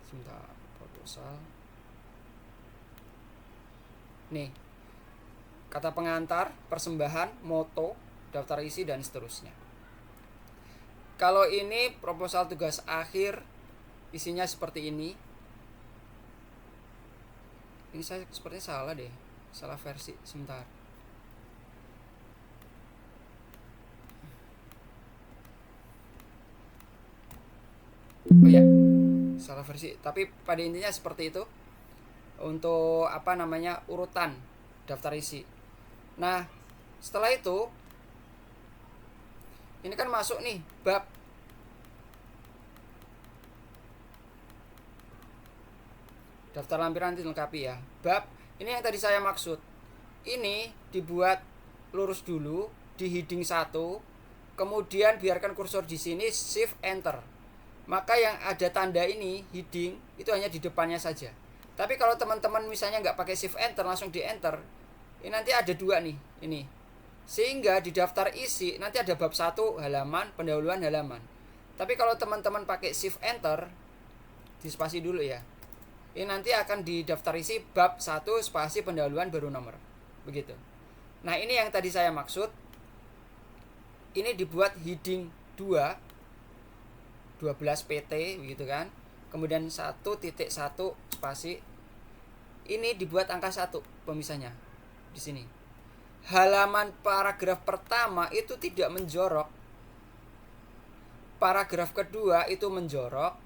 Sebentar, proposal. Nih. Kata pengantar, persembahan, moto, daftar isi dan seterusnya. Kalau ini proposal tugas akhir, isinya seperti ini. Ini saya sepertinya salah deh, salah versi. Sebentar. Oh ya, salah versi. Tapi pada intinya seperti itu. Untuk apa namanya, urutan daftar isi. Nah, setelah itu ini kan masuk nih bab. Daftar lampiran dilengkapi ya. Bab ini yang tadi saya maksud. Ini dibuat lurus dulu di heading 1, kemudian biarkan kursor di sini, shift enter. Maka yang ada tanda ini heading itu hanya di depannya saja. Tapi kalau teman-teman misalnya nggak pakai shift enter, langsung di enter, ini nanti ada 2 nih, ini. Sehingga di daftar isi nanti ada bab 1 halaman, pendahuluan halaman. Tapi kalau teman-teman pakai shift enter, di spasi dulu ya. Ini nanti akan di daftar isi bab 1 spasi pendahuluan baru nomor. Begitu. Nah, ini yang tadi saya maksud. Ini dibuat heading 2 12 PT begitu kan. Kemudian 1.1 spasi. Ini dibuat angka 1 pemisahnya di sini. Halaman paragraf pertama itu tidak menjorok. Paragraf kedua itu menjorok.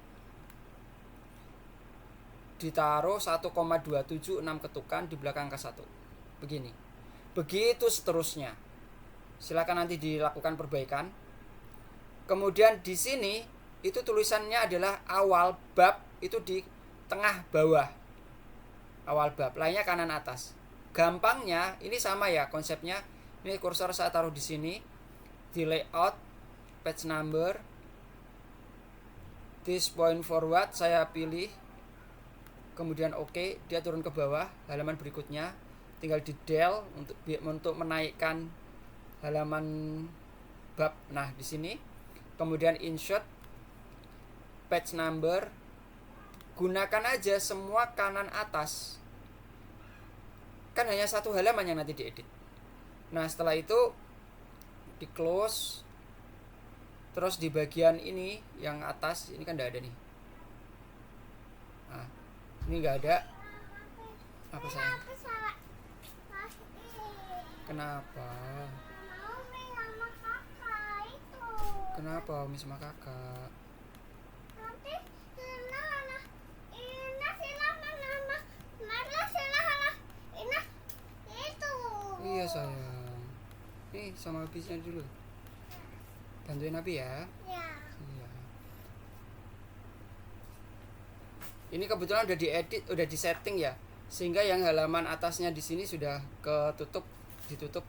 Ditaruh 1,276 ketukan di belakang angka 1. Begini. Begitu seterusnya. Silakan nanti dilakukan perbaikan. Kemudian di sini itu tulisannya adalah awal bab, itu di tengah bawah. Awal bab, lainnya kanan atas. Gampangnya ini sama ya konsepnya. Ini kursor saya taruh di sini. Di layout, page number, this point forward saya pilih. Kemudian oke, dia turun ke bawah. Halaman berikutnya tinggal di del untuk menaikkan halaman bab. Nah, di sini. Kemudian insert page number, gunakan aja semua kanan atas. Kan hanya 1 halaman yang nanti diedit. Nah, setelah itu di close. Terus di bagian ini yang atas ini kan enggak ada nih. Nah, ini enggak ada. Apa sayang? Kenapa? Kenapa Umi sama kakak? Iya sayang. Nih sama habisnya dulu. Bantuin Abi ya. Iya. Ini kebetulan udah diedit, udah disetting ya. Sehingga yang halaman atasnya di sini sudah ditutup.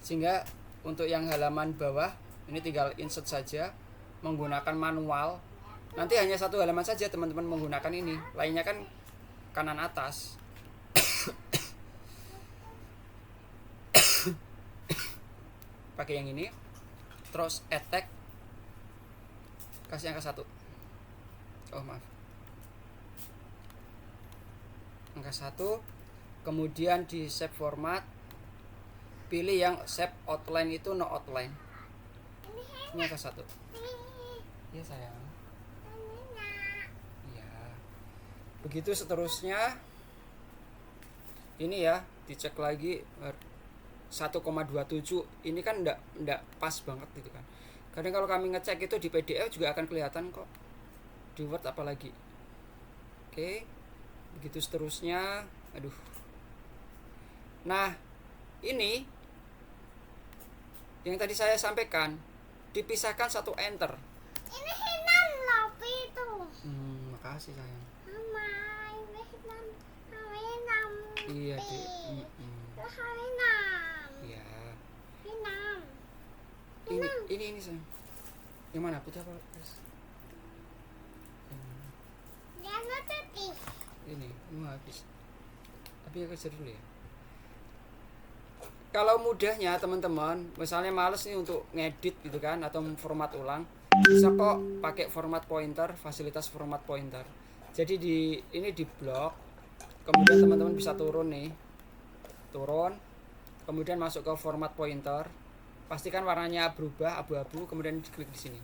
Sehingga untuk yang halaman bawah ini tinggal insert saja menggunakan manual. Nanti hanya 1 halaman saja teman-teman menggunakan ini. Lainnya kan kanan atas. Pakai yang ini. Terus attack, kasih angka 1. Oh maaf, angka 1. Kemudian di save format, pilih yang save outline, itu no outline. Ini angka 1. Iya sayang. Iya. Begitu seterusnya. Ini ya dicek lagi 1,27. Ini kan enggak pas banget gitu kan. Kadang kalau kami ngecek itu di PDF juga akan kelihatan kok, di Word apalagi. Oke, begitu seterusnya. Aduh. Nah, ini yang tadi saya sampaikan, dipisahkan satu enter. Ini hitam loh itu. Makasih sayang. Mama, ini hitam. Hitam. Iya dek. Hitam. Iya. Hitam. Ini sayang. Yang mana putih apa? Jangan putih. Ini mau habis. Tapi ya kejar dulu ya. Kalau mudahnya teman-teman, misalnya males nih untuk ngedit gitu kan, atau format ulang, bisa kok pakai format pointer, fasilitas format pointer. Jadi ini di blok, kemudian teman-teman bisa turun nih, kemudian masuk ke format pointer, pastikan warnanya berubah abu-abu, kemudian diklik di sini.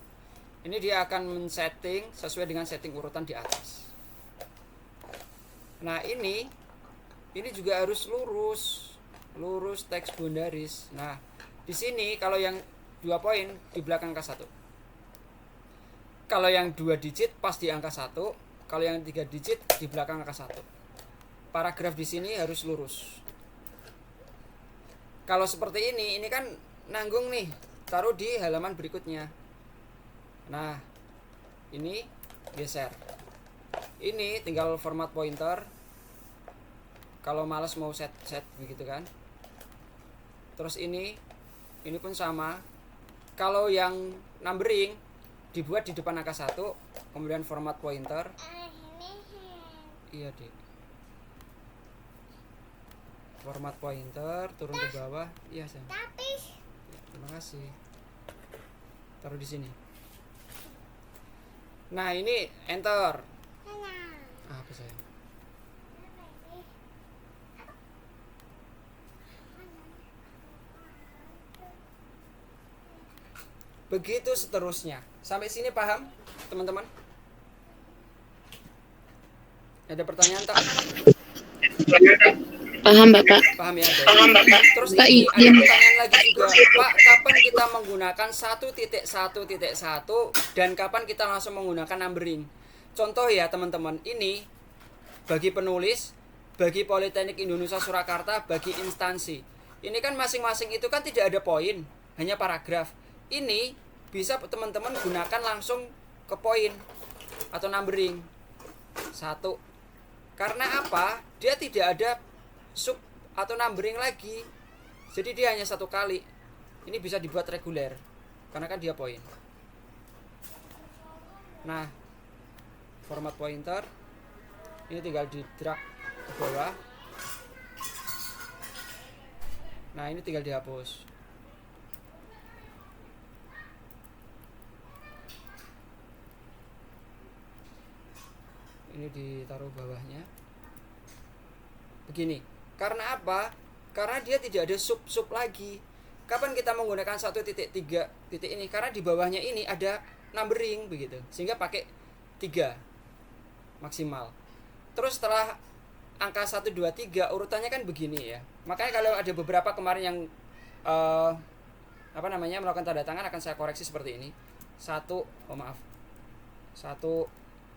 Ini dia akan men-setting sesuai dengan setting urutan di atas. Nah ini juga harus lurus teks boundaries. Nah, di sini kalau yang 2 poin di belakang angka 1. Kalau yang 2 digit pas di angka 1, kalau yang 3 digit di belakang angka 1. Paragraf di sini harus lurus. Kalau seperti ini kan nanggung nih, taruh di halaman berikutnya. Nah, ini geser. Ini tinggal format pointer. Kalau males mau set begitu kan. Terus ini pun sama. Kalau yang numbering dibuat di depan angka 1, kemudian format pointer. Iya, Dek. Format pointer turun ke bawah. Iya, sayang. Ya, terima kasih. Taruh di sini. Nah, ini enter. Apa sayang? Begitu seterusnya. Sampai sini paham, teman-teman? Ada pertanyaan tak? Paham Bapak. Paham ya, Bapak. Terus Pak, ini ada izin. pertanyaan lagi juga. Pak, kapan kita menggunakan 1.1.1 dan kapan kita langsung menggunakan numbering? Contoh ya, teman-teman. Ini bagi penulis, bagi Politeknik Indonesia Surakarta, bagi instansi. Ini kan masing-masing itu kan tidak ada poin, hanya paragraf. Ini bisa teman-teman gunakan langsung ke poin atau numbering 1. Karena apa? Dia tidak ada sub atau numbering lagi. Jadi dia hanya 1 kali. Ini bisa dibuat reguler karena kan dia poin. Nah, format pointer ini tinggal di drag ke bawah. Nah, ini tinggal dihapus. Ini ditaruh bawahnya begini. Karena apa? Karena dia tidak ada sub lagi. Kapan kita menggunakan 1.3 titik ini? Karena di bawahnya ini ada numbering begitu, sehingga pakai 3 maksimal. Terus setelah angka 1, 2, 3 urutannya kan begini ya. Makanya kalau ada beberapa kemarin yang melakukan tanda tangan, akan saya koreksi seperti ini. 1,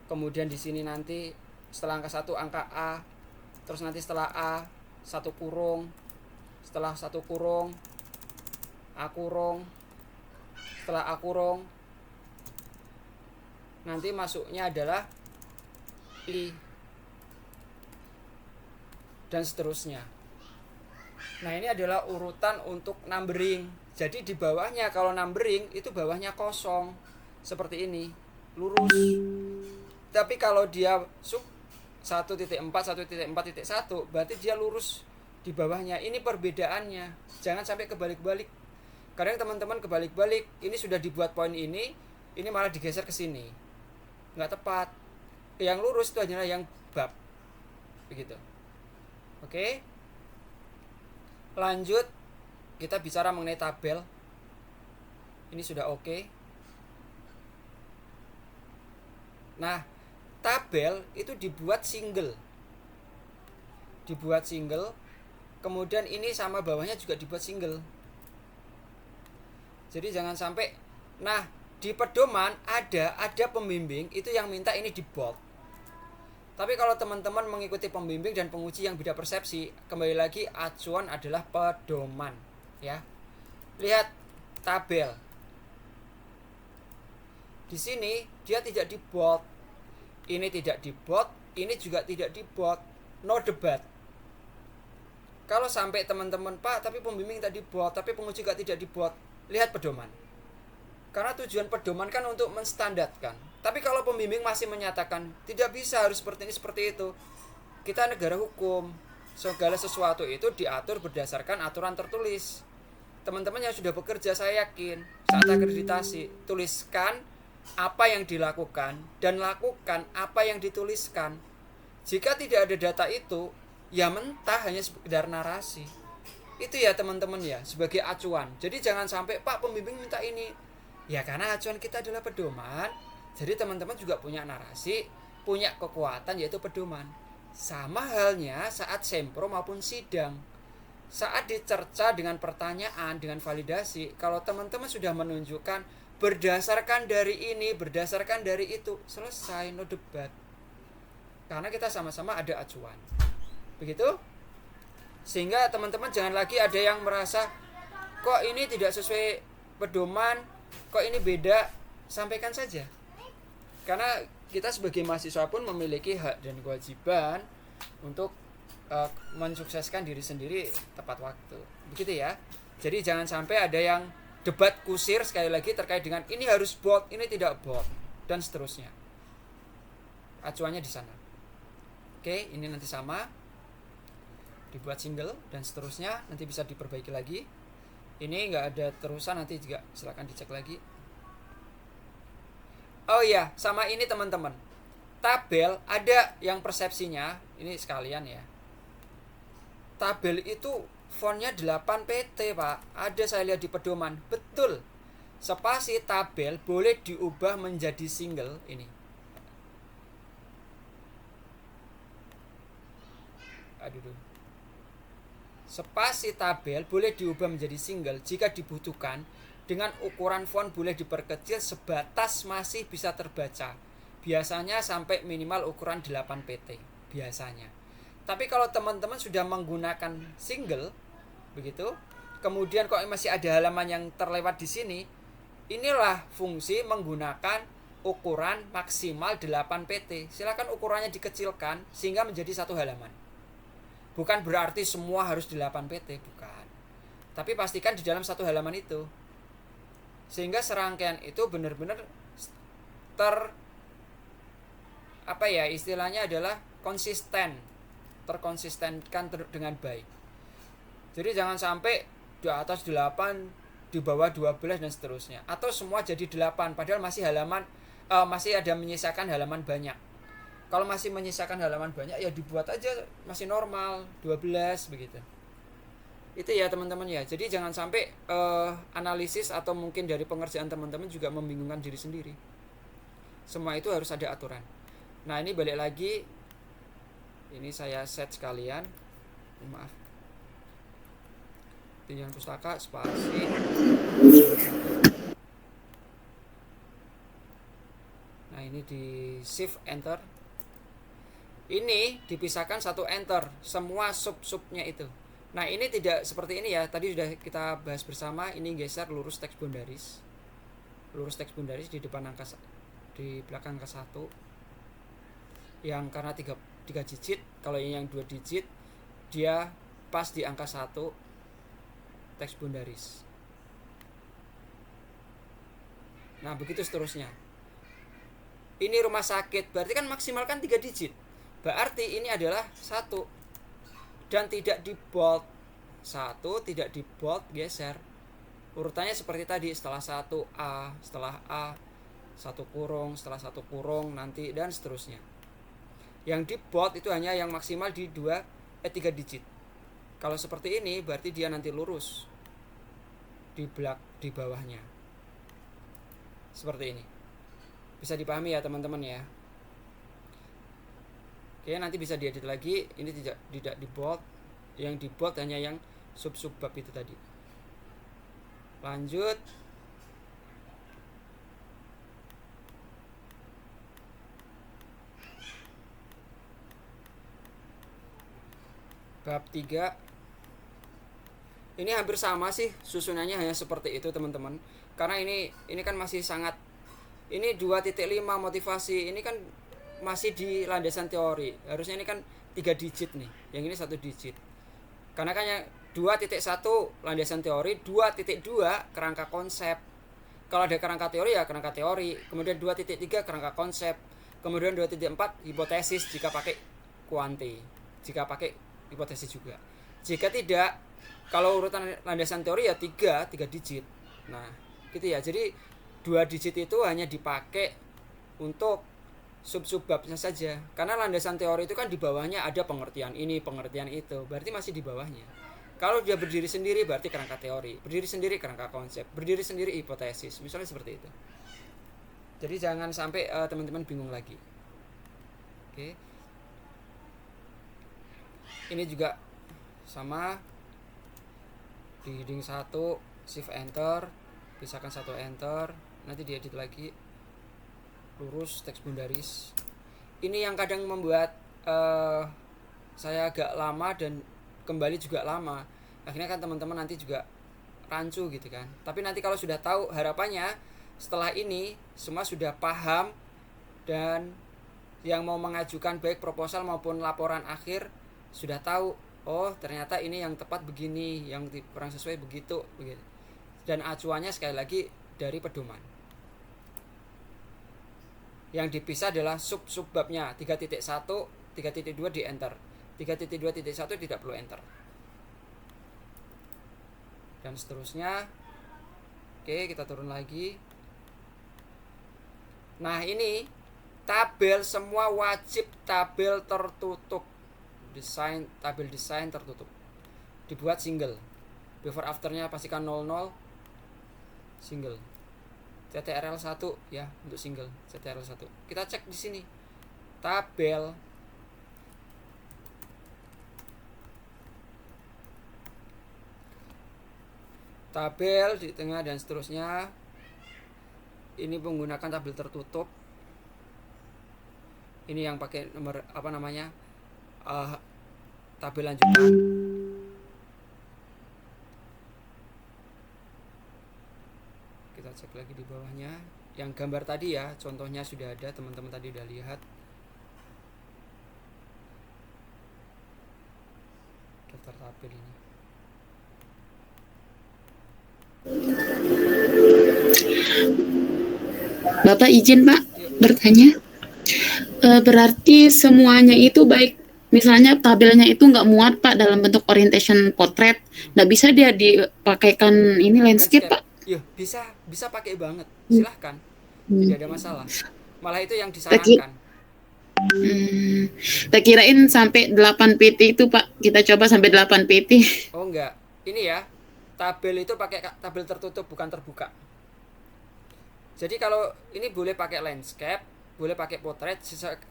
kemudian di sini nanti setelah angka 1 angka A, terus nanti setelah A 1 kurung, setelah 1 kurung A kurung, setelah A kurung nanti masuknya adalah I, dan seterusnya. Nah, ini adalah urutan untuk numbering. Jadi di bawahnya kalau numbering itu bawahnya kosong seperti ini, lurus. Tapi kalau dia sub 1.4, 1.4.1 berarti dia lurus di bawahnya. Ini perbedaannya. Jangan sampai kebalik-balik. Kadang teman-teman kebalik-balik. Ini sudah dibuat poin ini malah digeser ke sini. Nggak tepat. Yang lurus itu adalah yang bab. Begitu. Oke. Lanjut, kita bicara mengenai tabel. Ini sudah oke. Nah, tabel itu dibuat single, kemudian ini sama bawahnya juga dibuat single. Jadi jangan sampai. Nah, di pedoman ada pembimbing itu yang minta ini di bold. Tapi kalau teman-teman mengikuti pembimbing dan penguji yang beda persepsi, kembali lagi acuan adalah pedoman, ya. Lihat tabel. Di sini dia tidak di bold. Ini tidak di bold, ini juga tidak di bold. No debat. Kalau sampai teman-teman, Pak, tapi pembimbing tak di bold, tapi penguji juga tidak di bold. Lihat pedoman. Karena tujuan pedoman kan untuk menstandarkan. Tapi kalau pembimbing masih menyatakan tidak bisa, harus seperti ini, seperti itu. Kita negara hukum. Segala sesuatu itu diatur berdasarkan aturan tertulis. Teman-teman yang sudah bekerja, saya yakin saat akreditasi, tuliskan apa yang dilakukan dan lakukan apa yang dituliskan. Jika tidak ada data itu, ya mentah, hanya sekedar narasi. Itu ya teman-teman ya, sebagai acuan. Jadi jangan sampai, Pak, pembimbing minta ini. Ya karena acuan kita adalah pedoman. Jadi teman-teman juga punya narasi, punya kekuatan, yaitu pedoman. Sama halnya saat sempro maupun sidang. Saat dicerca dengan pertanyaan, dengan validasi, kalau teman-teman sudah menunjukkan berdasarkan dari ini, berdasarkan dari itu, selesai, no debat. Karena kita sama-sama ada acuan. Begitu? Sehingga teman-teman jangan lagi ada yang merasa kok ini tidak sesuai pedoman, kok ini beda, sampaikan saja. Karena kita sebagai mahasiswa pun memiliki hak dan kewajiban untuk mensukseskan diri sendiri tepat waktu. Begitu ya. Jadi jangan sampai ada yang debat kusir sekali lagi terkait dengan ini harus bold, ini tidak bold, dan seterusnya. Acuannya di sana. Oke, ini nanti sama. Dibuat single dan seterusnya, nanti bisa diperbaiki lagi. Ini nggak ada terusan, nanti juga silakan dicek lagi. Oh iya, sama ini teman-teman, tabel ada yang persepsinya ini sekalian ya. Tabel itu fontnya 8 PT, Pak. Ada saya lihat di pedoman. Betul. Spasi tabel boleh diubah menjadi single ini. Aduh. Spasi tabel boleh diubah menjadi single jika dibutuhkan. Dengan ukuran font boleh diperkecil sebatas masih bisa terbaca. Biasanya sampai minimal ukuran 8 PT. Biasanya. Tapi kalau teman-teman sudah menggunakan single, begitu, kemudian kok masih ada halaman yang terlewat di sini, inilah fungsi menggunakan ukuran maksimal 8 PT. Silakan ukurannya dikecilkan sehingga menjadi satu halaman. Bukan berarti semua harus 8 PT, bukan. Tapi pastikan di dalam satu halaman itu. Sehingga serangkaian itu benar-benar istilahnya adalah terkonsistenkan dengan baik. Jadi jangan sampai di atas 8, di bawah 12 dan seterusnya. Atau semua jadi 8 padahal masih masih ada menyisakan halaman banyak. Kalau masih menyisakan halaman banyak, ya dibuat aja masih normal 12 begitu. Itu ya teman-teman ya. Jadi jangan sampai analisis atau mungkin dari pengerjaan teman-teman juga membingungkan diri sendiri. Semua itu harus ada aturan. Nah, ini balik lagi. Ini saya set sekalian. Maaf. Tinjauan pustaka spasi. Nah, ini di shift enter. Ini dipisahkan satu enter, semua sub-subnya itu. Nah, ini tidak seperti ini ya. Tadi sudah kita bahas bersama. Ini geser lurus teks boundaries. Lurus teks boundaries di depan angka, di belakang angka 1. Yang karena 3 digit, kalau ini yang 2 digit, dia pas di angka 1 teks boundaries. Nah, begitu seterusnya. Ini rumah sakit, berarti kan maksimal kan 3 digit. Berarti ini adalah 1 dan tidak di bold. 1 tidak di bold, geser. Urutannya seperti tadi, setelah 1A, setelah A 1 kurung, setelah 1 kurung nanti dan seterusnya. Yang di bold itu hanya yang maksimal di 3 digit. Kalau seperti ini berarti dia nanti lurus di bawahnya. Seperti ini. Bisa dipahami ya teman-teman ya. Oke, nanti bisa diedit lagi. Ini tidak di bold. Yang di bold hanya yang sub bab itu tadi. Lanjut. Bab 3. Ini hampir sama sih susunannya, hanya seperti itu teman-teman. Karena ini kan masih sangat, ini 2.5 motivasi, ini kan masih di landasan teori. Harusnya ini kan 3 digit nih, yang ini 1 digit. Karena kan yang 2.1 landasan teori, 2.2 kerangka konsep. Kalau ada kerangka teori ya kerangka teori, kemudian 2.3 kerangka konsep, kemudian 2.4 hipotesis jika pakai kuanti, jika pakai hipotesis juga. Jika tidak, kalau urutan landasan teori ya 3 digit. Nah, gitu ya. Jadi 2 digit itu hanya dipakai untuk sub-subbabnya saja. Karena landasan teori itu kan di bawahnya ada pengertian ini, pengertian itu. Berarti masih di bawahnya. Kalau dia berdiri sendiri berarti kerangka teori, berdiri sendiri kerangka konsep, berdiri sendiri hipotesis. Misalnya seperti itu. Jadi jangan sampai teman-teman bingung lagi. Oke. Ini juga sama, di heading 1 shift enter, pisahkan 1 enter, nanti diedit lagi, lurus teks bundaris. Ini yang kadang membuat saya agak lama dan kembali juga lama. Akhirnya kan teman-teman nanti juga rancu gitu kan. Tapi nanti kalau sudah tahu, harapannya setelah ini semua sudah paham, dan yang mau mengajukan baik proposal maupun laporan akhir sudah tahu, oh ternyata ini yang tepat begini, yang kurang sesuai begitu. Dan acuannya sekali lagi dari pedoman. Yang dipisah adalah sub-subbabnya, 3.1, 3.2 di enter, 3.2.1 tidak perlu enter, dan seterusnya. Oke, kita turun lagi. Nah, ini tabel semua wajib tabel tertutup. Tabel desain tertutup. Dibuat single. Before afternya pastikan 00, single. CTRL 1 ya untuk single, CTRL 1. Kita cek di sini. Tabel di tengah dan seterusnya. Ini menggunakan tabel tertutup. Ini yang pakai nomor apa namanya? Tabel lanjutan. Kita cek lagi di bawahnya. Yang gambar tadi ya, contohnya sudah ada, teman-teman tadi udah lihat. Daftar tabel ini. Bapak izin Pak bertanya. Berarti semuanya itu baik, misalnya tabelnya itu nggak muat Pak dalam bentuk orientation portrait, nggak bisa dia dipakaikan ini landscape Pak? Iya, bisa pakai banget, silahkan, tidak ada masalah. Malah itu yang disarankan. Tak kirain sampai 8 pt itu Pak, kita coba sampai 8 pt. Oh enggak, ini ya, tabel itu pakai tabel tertutup, bukan terbuka. Jadi kalau ini boleh pakai landscape, boleh pakai potret,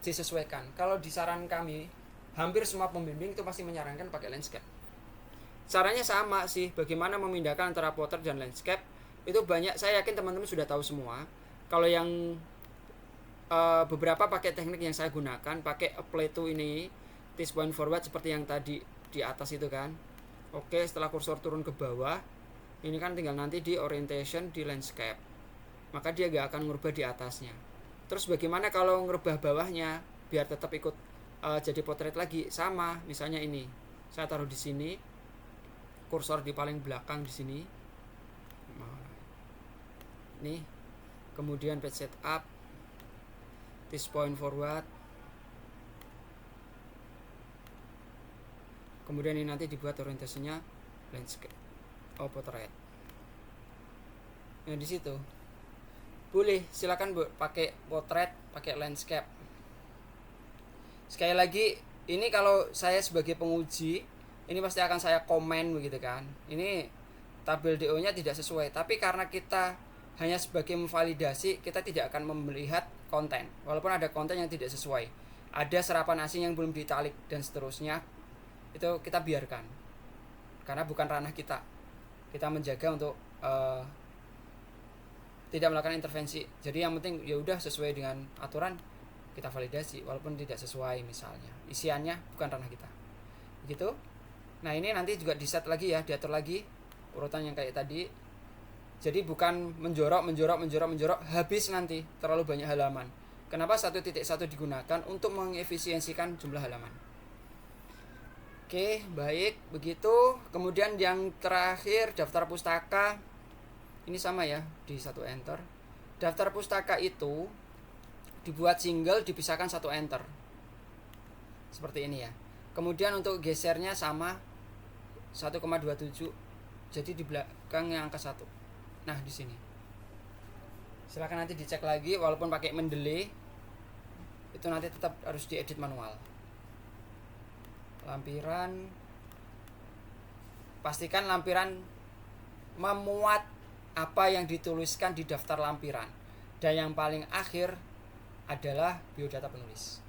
disesuaikan. Kalau di saran kami, hampir semua pembimbing itu pasti menyarankan pakai landscape. Caranya sama sih, bagaimana memindahkan antara potret dan landscape. Itu banyak, saya yakin teman-teman sudah tahu semua. Kalau yang beberapa pakai teknik yang saya gunakan, pakai apply to ini, this point forward seperti yang tadi di atas itu kan. Oke, setelah kursor turun ke bawah, ini kan tinggal nanti di orientation di landscape, maka dia gak akan ngubah di atasnya. Terus bagaimana kalau ngerubah bawahnya biar tetap ikut jadi potret lagi? Sama, misalnya ini saya taruh di sini, kursor di paling belakang di sini, nih, kemudian page setup, this point forward, kemudian ini nanti dibuat orientasinya landscape, potret. Nah di situ boleh, silakan pakai potret, pakai landscape. Sekali lagi, ini kalau saya sebagai penguji, ini pasti akan saya komen begitu kan. Ini tabel DO-nya tidak sesuai, tapi karena kita hanya sebagai memvalidasi, kita tidak akan melihat konten. Walaupun ada konten yang tidak sesuai, ada serapan asing yang belum ditalik dan seterusnya. itu kita biarkan, karena bukan ranah kita. Kita menjaga untuk tidak melakukan intervensi. Jadi yang penting ya udah sesuai dengan aturan, kita validasi walaupun tidak sesuai misalnya isiannya, bukan ranah kita gitu. Nah ini nanti juga di set lagi ya, diatur lagi urutan yang kayak tadi. Jadi bukan menjorok habis nanti terlalu banyak halaman. Kenapa 1.1 digunakan? Untuk mengefisiensikan jumlah halaman. Oke, baik, begitu. Kemudian yang terakhir, daftar pustaka. Ini sama ya, di 1 enter. Daftar pustaka itu dibuat single, dipisahkan 1 enter. Seperti ini ya. Kemudian untuk gesernya sama 1,27. Jadi di belakangnya angka 1. Nah, di sini. Silakan nanti dicek lagi, walaupun pakai mendelay. Itu nanti tetap harus diedit manual. Lampiran, pastikan lampiran memuat apa yang dituliskan di daftar lampiran. Dan yang paling akhir adalah biodata penulis.